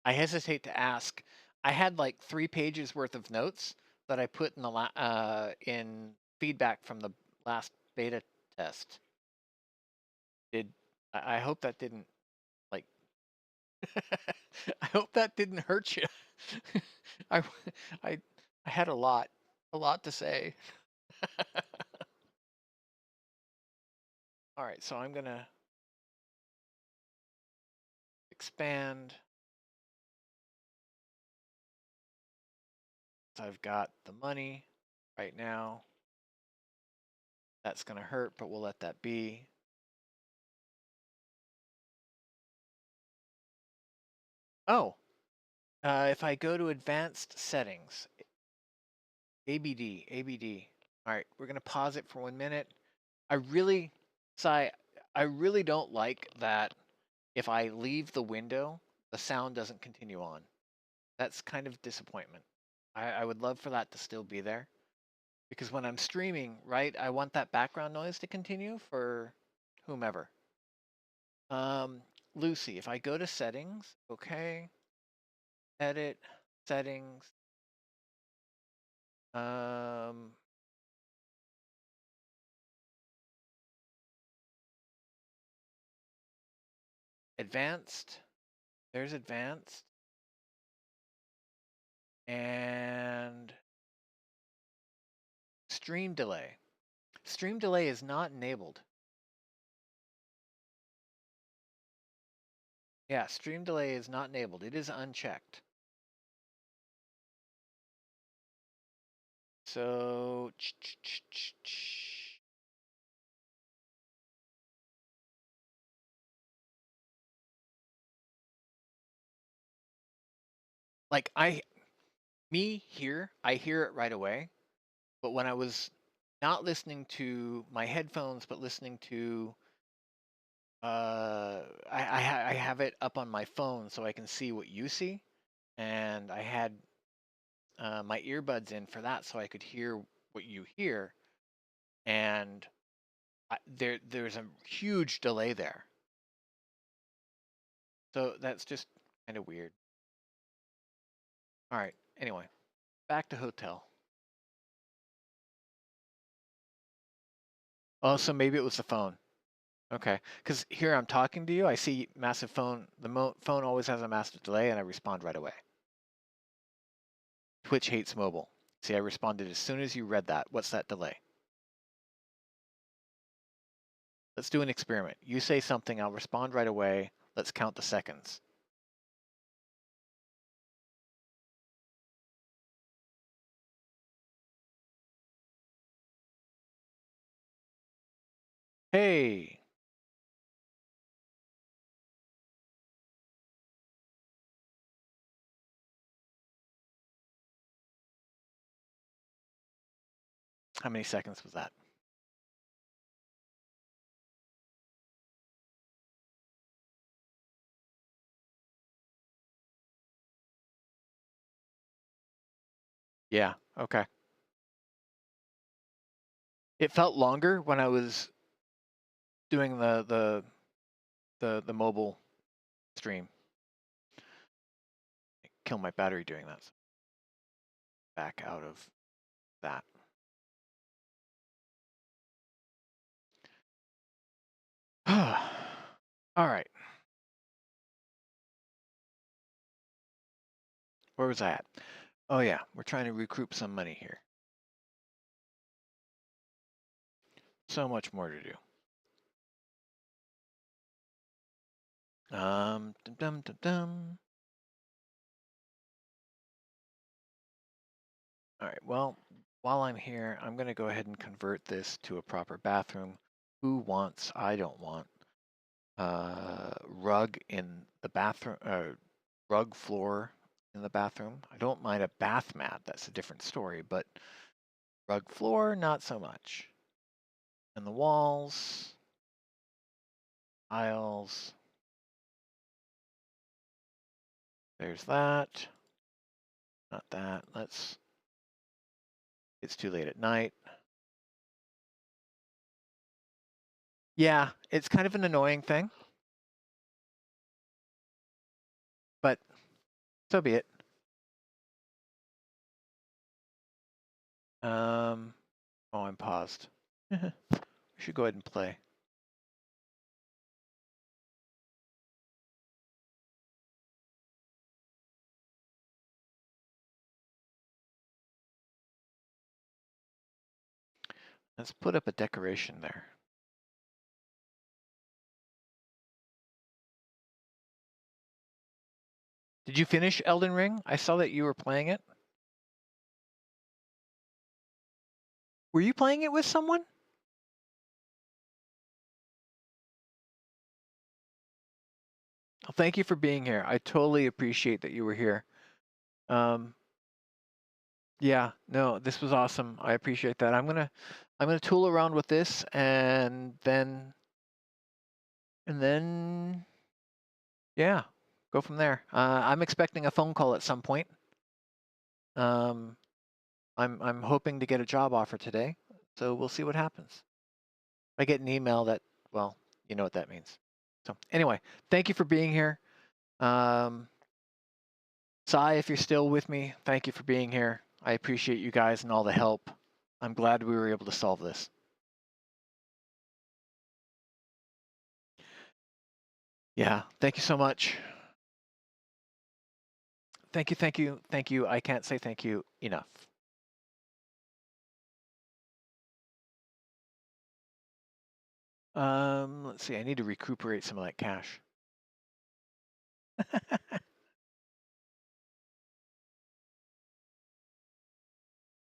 I hesitate to ask. I had like 3 pages worth of notes that I put in the in feedback from the last beta test. I hope that didn't like. I hope that didn't hurt you. I I I had a lot to say. All right, so I'm gonna expand. So I've got the money right now. That's gonna hurt, but we'll let that be. Oh, if I go to advanced settings, ABD. All right, we're gonna pause it for 1 minute. I really, Sai, I really don't like that if I leave the window, the sound doesn't continue on. That's kind of disappointment. I would love for that to still be there. Because when I'm streaming, right, I want that background noise to continue for whomever. Lucy, if I go to settings, okay, edit, settings, um, advanced, there's advanced, and stream delay. Stream delay is not enabled. Yeah, stream delay is not enabled. It is unchecked. So, like me here, I hear it right away. But when I was not listening to my headphones, but listening to, I have it up on my phone so I can see what you see, and I had my earbuds in for that so I could hear what you hear, and there's a huge delay there. So that's just kind of weird. All right. Anyway, back to hotel. Oh, so maybe it was the phone. Okay, because here I'm talking to you, I see massive phone. The phone always has a massive delay, and I respond right away. Twitch hates mobile. See, I responded as soon as you read that. What's that delay? Let's do an experiment. You say something, I'll respond right away. Let's count the seconds. Hey, how many seconds was that? Yeah, okay. It felt longer when I was doing the mobile stream. Kill my battery doing that. So back out of that. All right. Where was I at? Oh yeah, we're trying to recoup some money here. So much more to do. Dum dum dum dum. All right, well, while I'm here, I'm gonna go ahead and convert this to a proper bathroom. Who wants, I don't want, rug in the bathroom, rug floor in the bathroom. I don't mind a bath mat, that's a different story, but rug floor, not so much. And the walls, aisles, there's that, not that. It's too late at night. Yeah, it's kind of an annoying thing, but so be it. Oh, I'm paused. We should go ahead and play. Let's put up a decoration there. Did you finish Elden Ring? I saw that you were playing it. Were you playing it with someone? Well, thank you for being here. I totally appreciate that you were here. Yeah, no, this was awesome. I appreciate that. I'm gonna tool around with this and then yeah, go from there. I'm expecting a phone call at some point. Um, I'm hoping to get a job offer today, so we'll see what happens. I get an email that, well, you know what that means. So anyway, thank you for being here. Sai, if you're still with me, thank you for being here. I appreciate you guys and all the help. I'm glad we were able to solve this. Yeah, thank you so much. Thank you, thank you, thank you. I can't say thank you enough. Let's see, I need to recuperate some of that cash.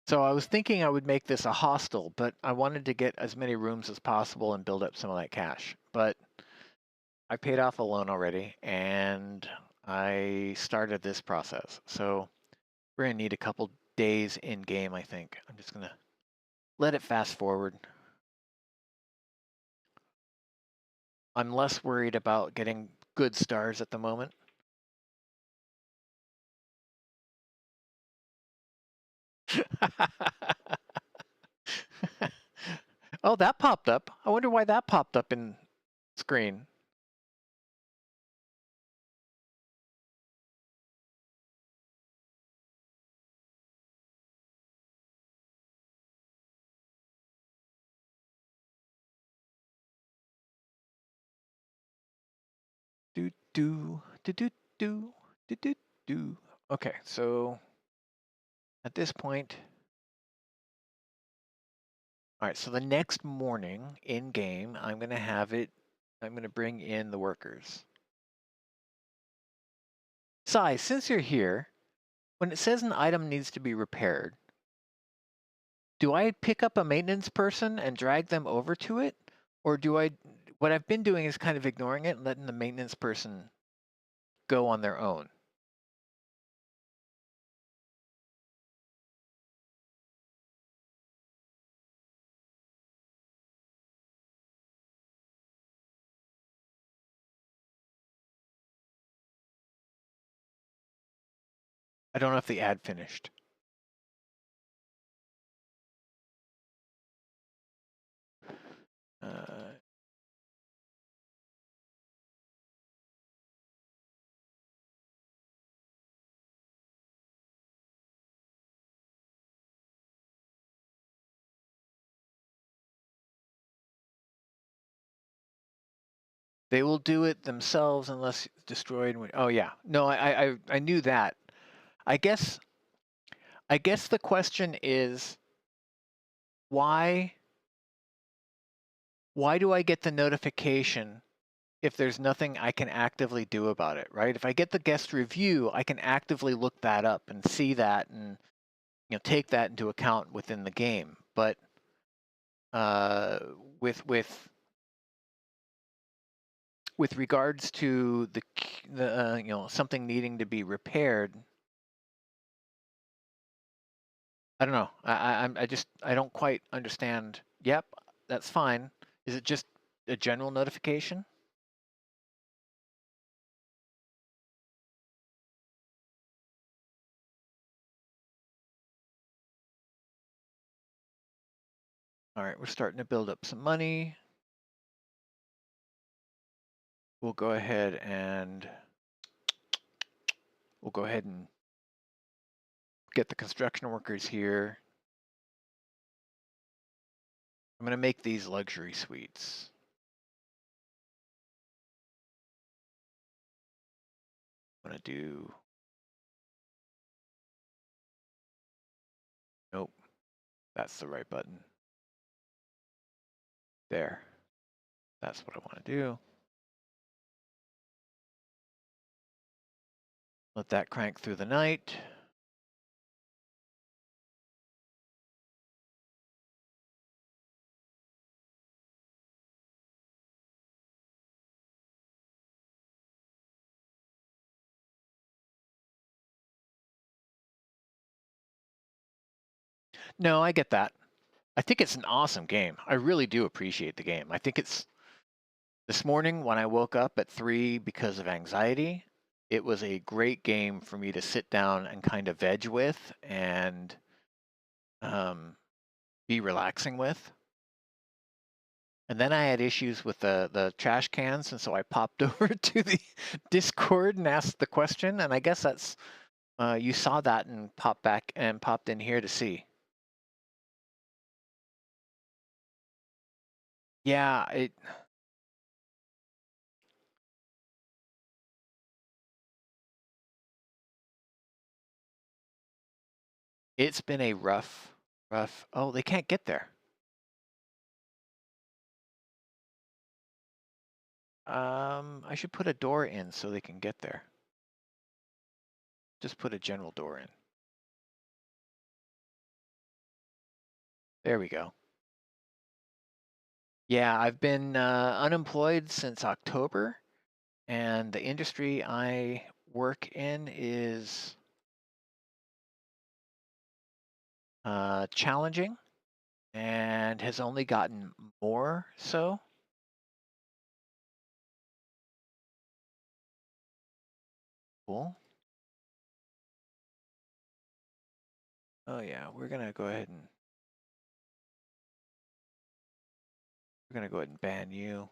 So I was thinking I would make this a hostel, but I wanted to get as many rooms as possible and build up some of that cash. But I paid off a loan already and I started this process. So we're gonna need a couple days in game, I think. I'm just gonna let it fast forward. I'm less worried about getting good stars at the moment. Oh, that popped up. I wonder why that popped up in screen. do do do do do do do. Okay, so at this point, all right. So the next morning in game, I'm gonna have it. I'm gonna bring in the workers. Sai, since you're here, when it says an item needs to be repaired, do I pick up a maintenance person and drag them over to it? Or do I, what I've been doing is kind of ignoring it and letting the maintenance person go on their own. I don't know if the ad finished. They will do it themselves unless destroyed. Oh yeah, no, I knew that. I guess the question is why do I get the notification if there's nothing I can actively do about it, right? If I get the guest review, I can actively look that up and see that and take that into account within the game. But with regards to the something needing to be repaired, I don't know. I don't quite understand. Yep, that's fine. Is it just a general notification? All right, we're starting to build up some money. We'll go ahead and get the construction workers here. I'm going to make these luxury suites. I'm going to do, nope, that's the right button. There, that's what I want to do. Let that crank through the night. No, I get that. I think it's an awesome game. I really do appreciate the game. I think it's, this morning when I woke up at 3 because of anxiety, it was a great game for me to sit down and kind of veg with and be relaxing with. And then I had issues with the trash cans, and so I popped over to the Discord and asked the question. And I guess that's you saw that and popped in here to see. Yeah, it's been a rough. Oh, they can't get there. I should put a door in so they can get there. Just put a general door in. There we go. Yeah, I've been unemployed since October, and the industry I work in is challenging and has only gotten more so. Cool. Oh yeah, we're gonna go ahead and ban you.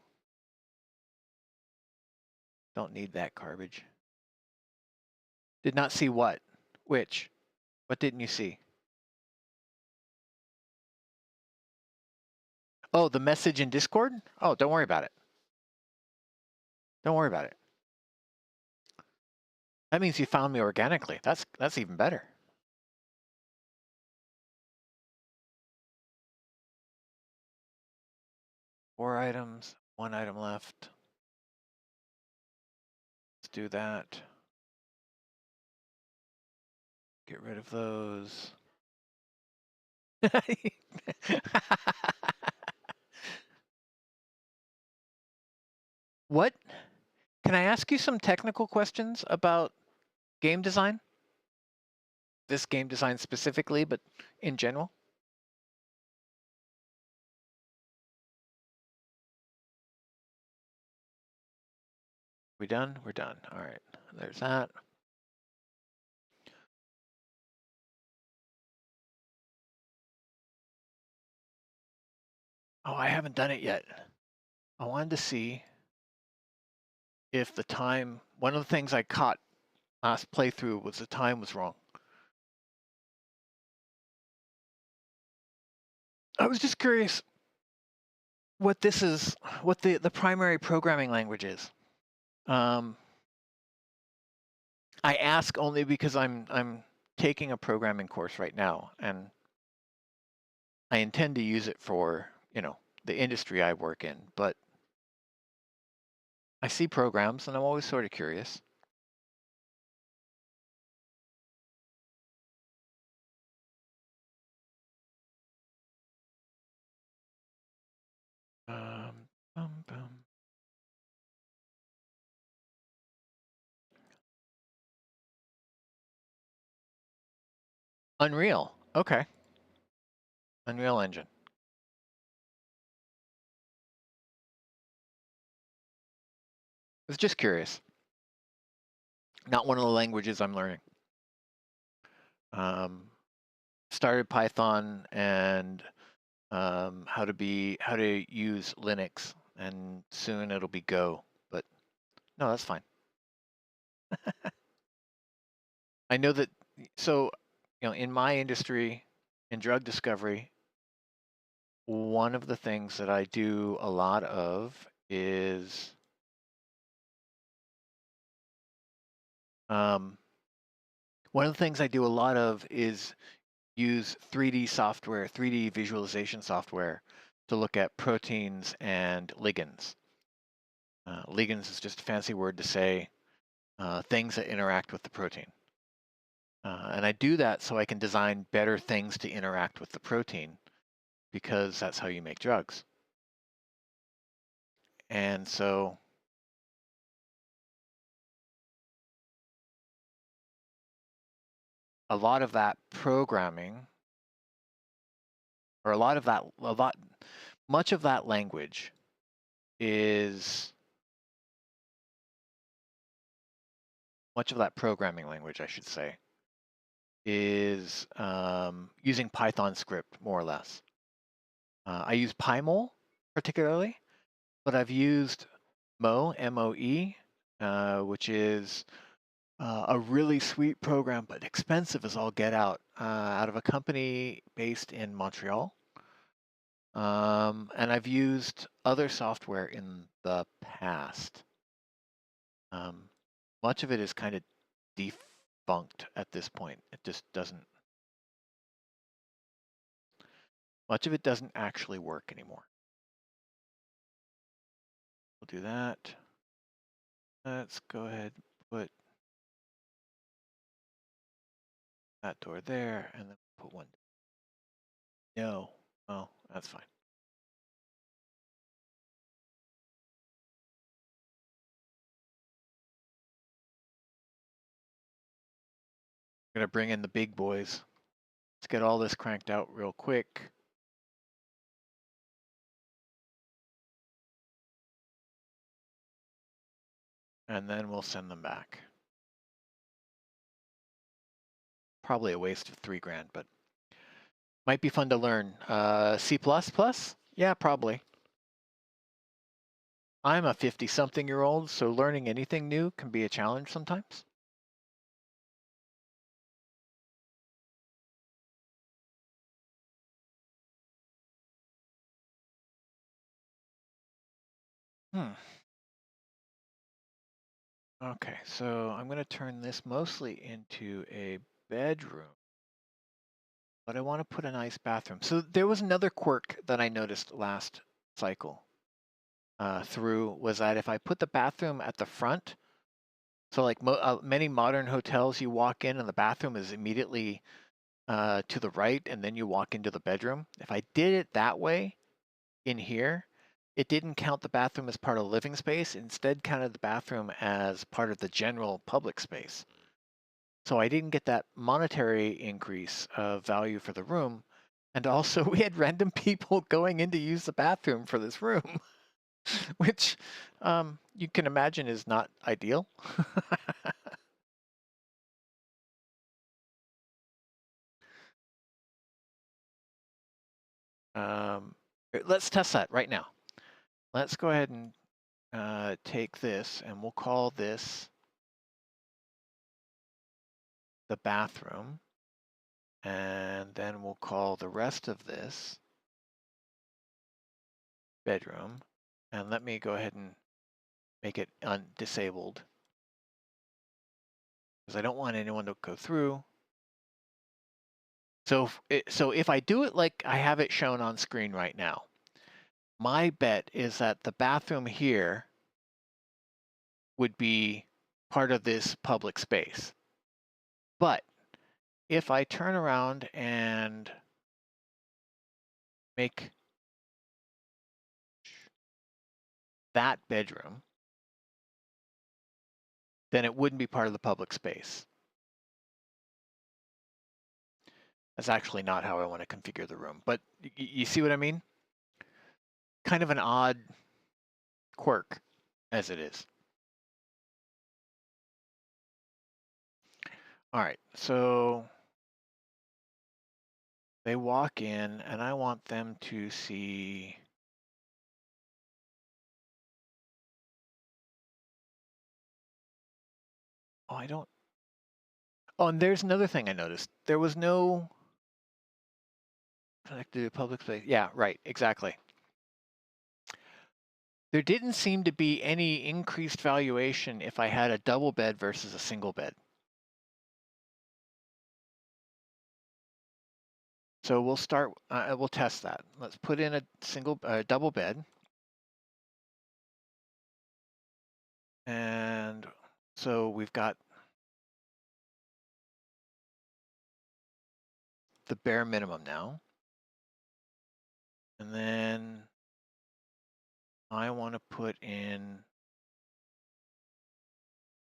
Don't need that garbage. Did not see what? Which? What didn't you see? Oh, the message in Discord? Oh, don't worry about it. Don't worry about it. That means you found me organically. That's even better. Four items, one item left. Let's do that. Get rid of those. What? Can I ask you some technical questions about game design? This game design specifically, but in general? We done? We're done. All right. There's that. Oh, I haven't done it yet. I wanted to see if the time, one of the things I caught last playthrough was the time was wrong. I was just curious what this is, what the primary programming language is. I ask only because I'm taking a programming course right now, and I intend to use it for, the industry I work in, but I see programs and I'm always sort of curious. Um, bum, bum. Unreal. Okay. Unreal Engine. I was just curious. Not one of the languages I'm learning. Started Python and how to use Linux, and soon it'll be Go. But no, that's fine. I know that. So, in my industry, in drug discovery, one of the things that I do a lot of is one of the things I do a lot of is use 3D software, 3D visualization software to look at proteins and ligands. Ligands is just a fancy word to say things that interact with the protein. And I do that so I can design better things to interact with the protein, because that's how you make drugs. And so a lot of that programming, or much of that language is, much of that programming language, I should say, is using Python script, more or less. I use PyMol particularly, but I've used Moe, M-O-E, which is a really sweet program, but expensive as all get out of a company based in Montreal. And I've used other software in the past. Much of it is kind of defunct at this point. It just doesn't, much of it doesn't actually work anymore. We'll do that. Let's go ahead and put that door there, and then put one. No, oh, that's fine. I'm gonna bring in the big boys. Let's get all this cranked out real quick. And then we'll send them back. Probably a waste of $3,000, but might be fun to learn. C++? Yeah, probably. I'm a 50-something-year-old, so learning anything new can be a challenge sometimes. Okay, so I'm going to turn this mostly into a bedroom, but I want to put a nice bathroom. So there was another quirk that I noticed last cycle through was that if I put the bathroom at the front, so like many modern hotels, you walk in and the bathroom is immediately to the right, and then you walk into the bedroom. If I did it that way in here, it didn't count the bathroom as part of the living space. Instead, counted the bathroom as part of the general public space. So I didn't get that monetary increase of value for the room. And also, we had random people going in to use the bathroom for this room, which you can imagine is not ideal. Let's test that right now. Let's go ahead and take this, and we'll call this the bathroom. And then we'll call the rest of this bedroom. And let me go ahead and make it disabled because I don't want anyone to go through. So if I do it like I have it shown on screen right now, my bet is that the bathroom here would be part of this public space. But if I turn around and make that bedroom, then it wouldn't be part of the public space. That's actually not how I want to configure the room, but you see what I mean? Kind of an odd quirk as it is. All right, so they walk in and I want them to see oh, I don't. Oh, and there's another thing I noticed. There was no connected to public space. Yeah, right, exactly. There didn't seem to be any increased valuation if I had a double bed versus a single bed. So we'll start, we'll test that. Let's put in a double bed. And so we've got the bare minimum now. And then I want to put in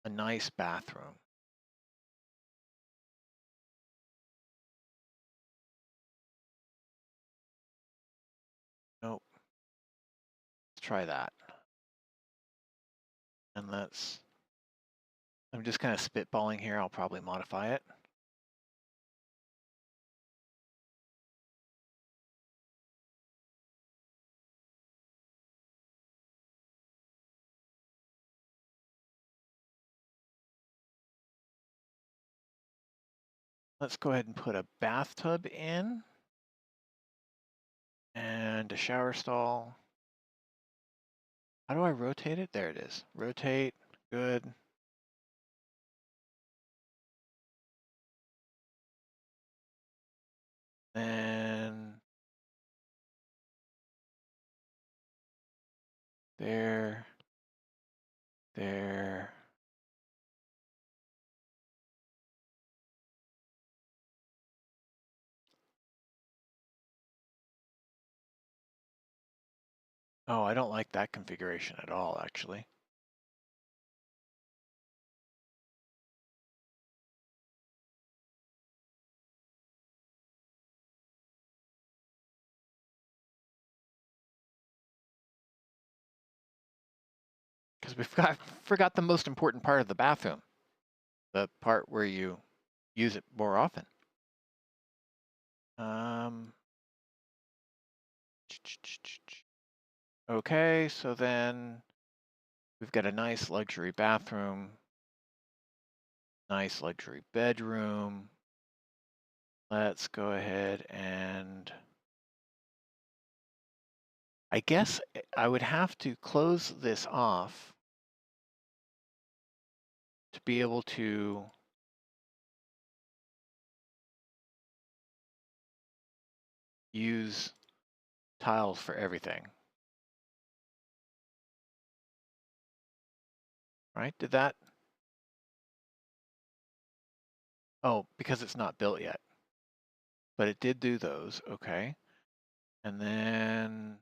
a nice bathroom. Nope. Let's try that. And I'm just kind of spitballing here. I'll probably modify it. Let's go ahead and put a bathtub in and a shower stall. How do I rotate it? There it is. Rotate. Good. Then there. Oh, I don't like that configuration at all, actually. Because we forgot the most important part of the bathroom, the part where you use it more often. Okay, so then we've got a nice luxury bathroom, nice luxury bedroom. Let's go ahead and I guess I would have to close this off to be able to use tiles for everything. Right? Did that? Oh, because it's not built yet. But it did do those, okay. And then,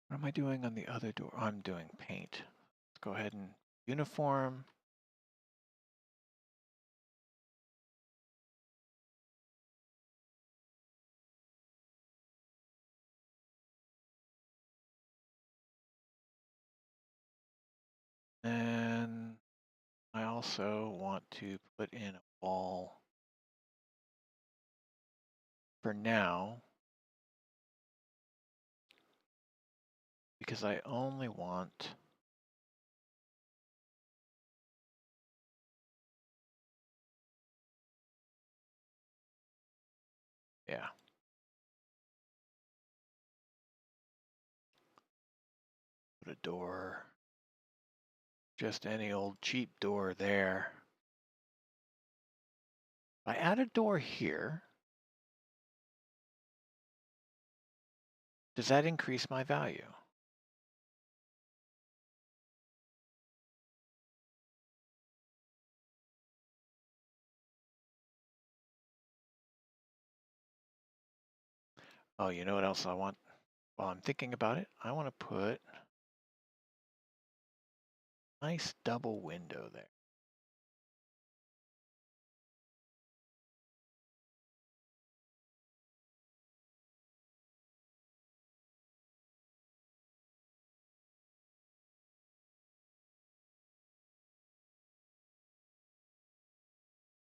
what am I doing on the other door? I'm doing paint. Let's go ahead and uniform. And I also want to put in a wall for now, because I only want yeah. Put a door, just any old cheap door there. I add a door here. Does that increase my value? Oh, you know what else I want? While I'm thinking about it, I want to put a nice double window there.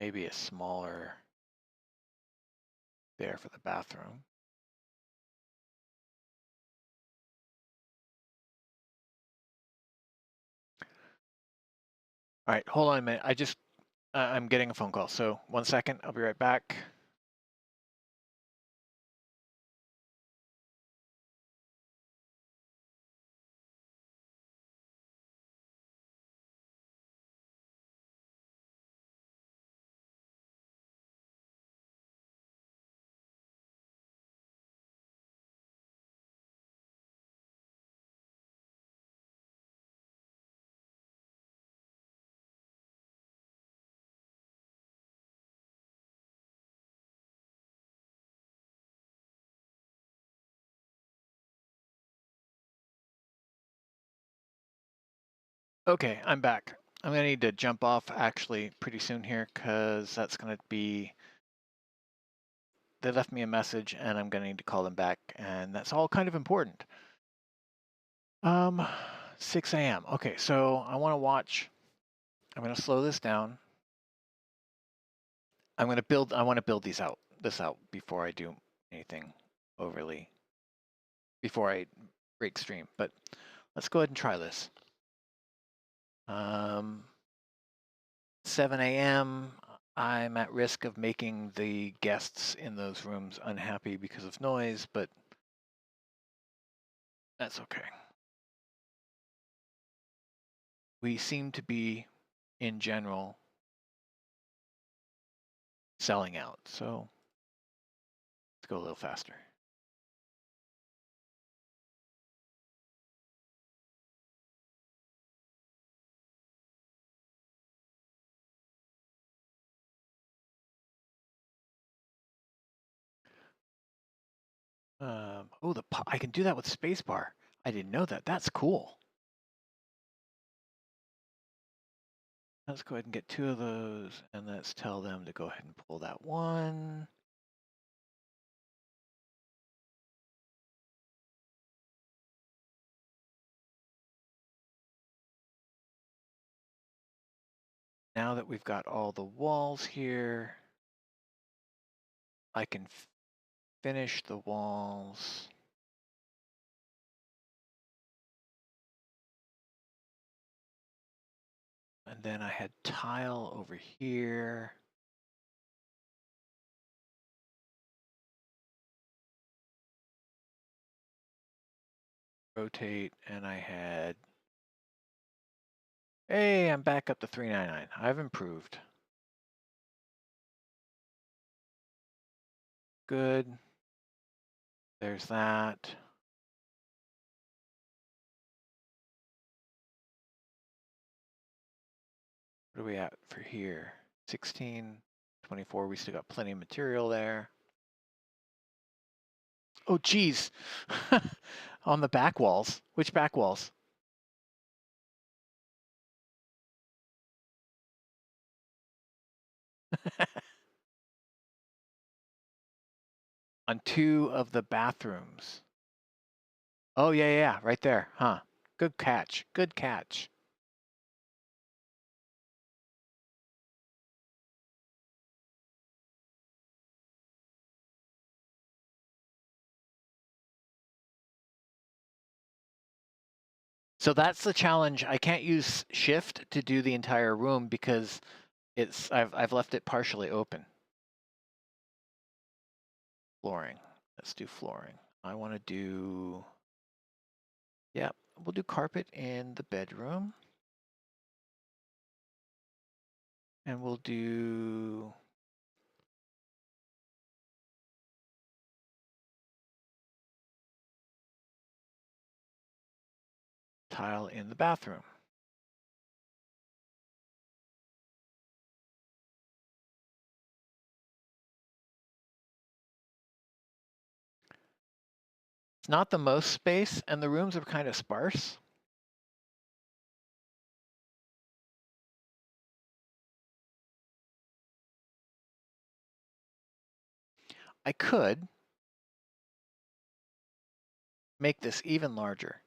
Maybe a smaller there for the bathroom. All right, hold on a minute. I'm getting a phone call. So 1 second, I'll be right back. Okay, I'm back. I'm gonna need to jump off actually pretty soon here because that's gonna be, they left me a message and I'm gonna need to call them back, and that's all kind of important. 6 a.m. Okay, so I want to watch. I'm gonna slow this down. I want to build this out before I do anything overly, before I break stream. But let's go ahead and try this. 7 a.m. I'm at risk of making the guests in those rooms unhappy because of noise, but that's okay. We seem to be, in general, selling out. So let's go a little faster. Oh, I can do that with spacebar. I didn't know that. That's cool. Let's go ahead and get 2 of those, and let's tell them to go ahead and pull that one. Now that we've got all the walls here, I can finish the walls. And then I had tile over here. Rotate, and I had Hey, I'm back up to 399. I've improved. Good. There's that. What are we at for here? 16, 24. We still got plenty of material there. Oh, geez. On the back walls. Which back walls? On 2 of the bathrooms. Oh, yeah, right there. Huh. Good catch. Good catch. So that's the challenge. I can't use shift to do the entire room because I've left it partially open. Flooring. Let's do flooring. I want to do, yeah, we'll do carpet in the bedroom. And we'll do tile in the bathroom. It's not the most space, and the rooms are kind of sparse. I could make this even larger,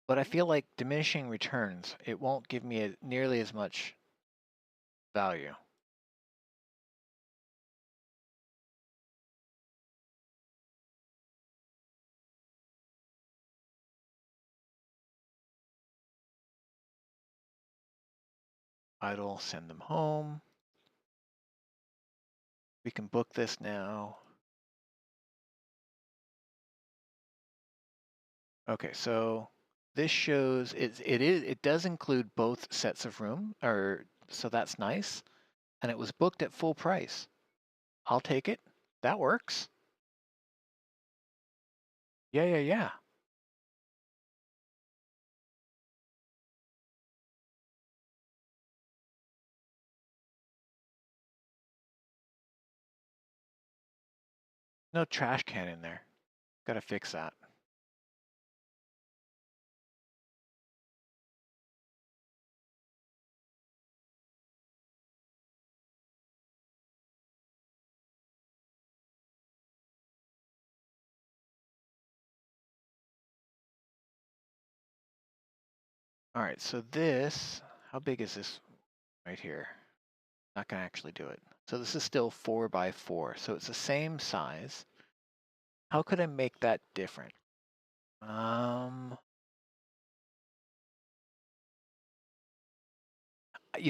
but I feel like diminishing returns, it won't give me nearly as much value. Idle, send them home. We can book this now. Okay, so this shows it does include both sets of room, so that's nice. And it was booked at full price. I'll take it. That works. Yeah. No trash can in there. Gotta fix that. All right, so this, how big is this right here? Not gonna actually do it. So this is still 4 by 4, so it's the same size. How could I make that different? You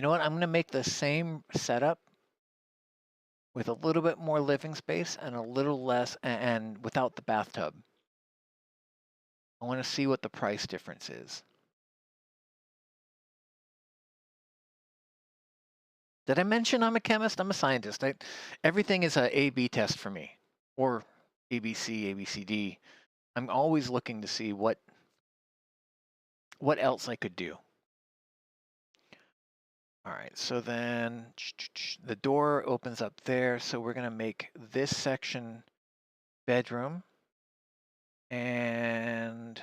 know what? I'm gonna make the same setup with a little bit more living space and a little less, and without the bathtub. I want to see what the price difference is. Did I mention I'm a chemist? I'm a scientist. Everything is a A/B test for me, or ABC, ABCD. I'm always looking to see what else I could do. All right, so then the door opens up there. So we're gonna make this section bedroom and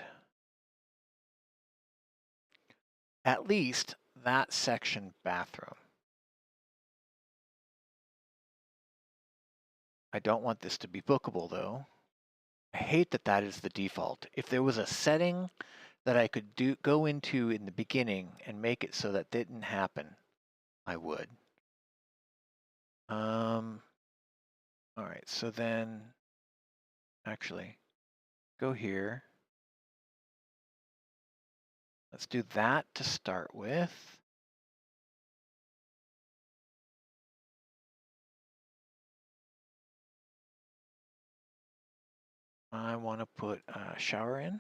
at least that section bathroom. I don't want this to be bookable though. I hate that that is the default. If there was a setting that I could go into in the beginning and make it so that didn't happen, I would. All right, so then actually go here. Let's do that to start with. I want to put a shower in.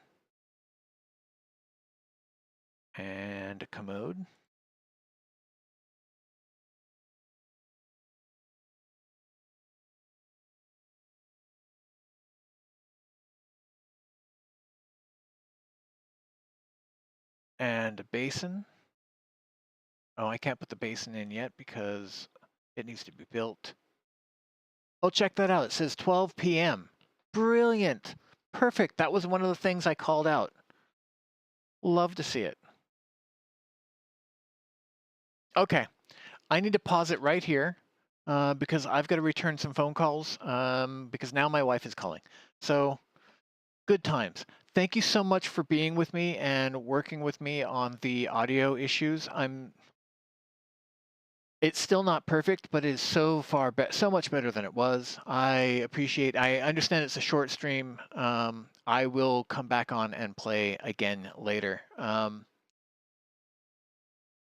and a commode. And a basin. Oh, I can't put the basin in yet because it needs to be built. Oh, check that out. It says 12 p.m. Brilliant. Perfect. That was one of the things I called out. Love to see it. Okay. I need to pause it right here because I've got to return some phone calls because now my wife is calling. So good times. Thank you so much for being with me and working with me on the audio issues. It's still not perfect, but it is so much better than it was. I understand it's a short stream. I will come back on and play again later.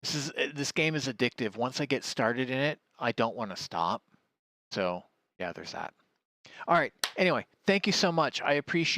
This game is addictive. Once I get started in it, I don't want to stop. So yeah, there's that. All right. Anyway, thank you so much. I appreciate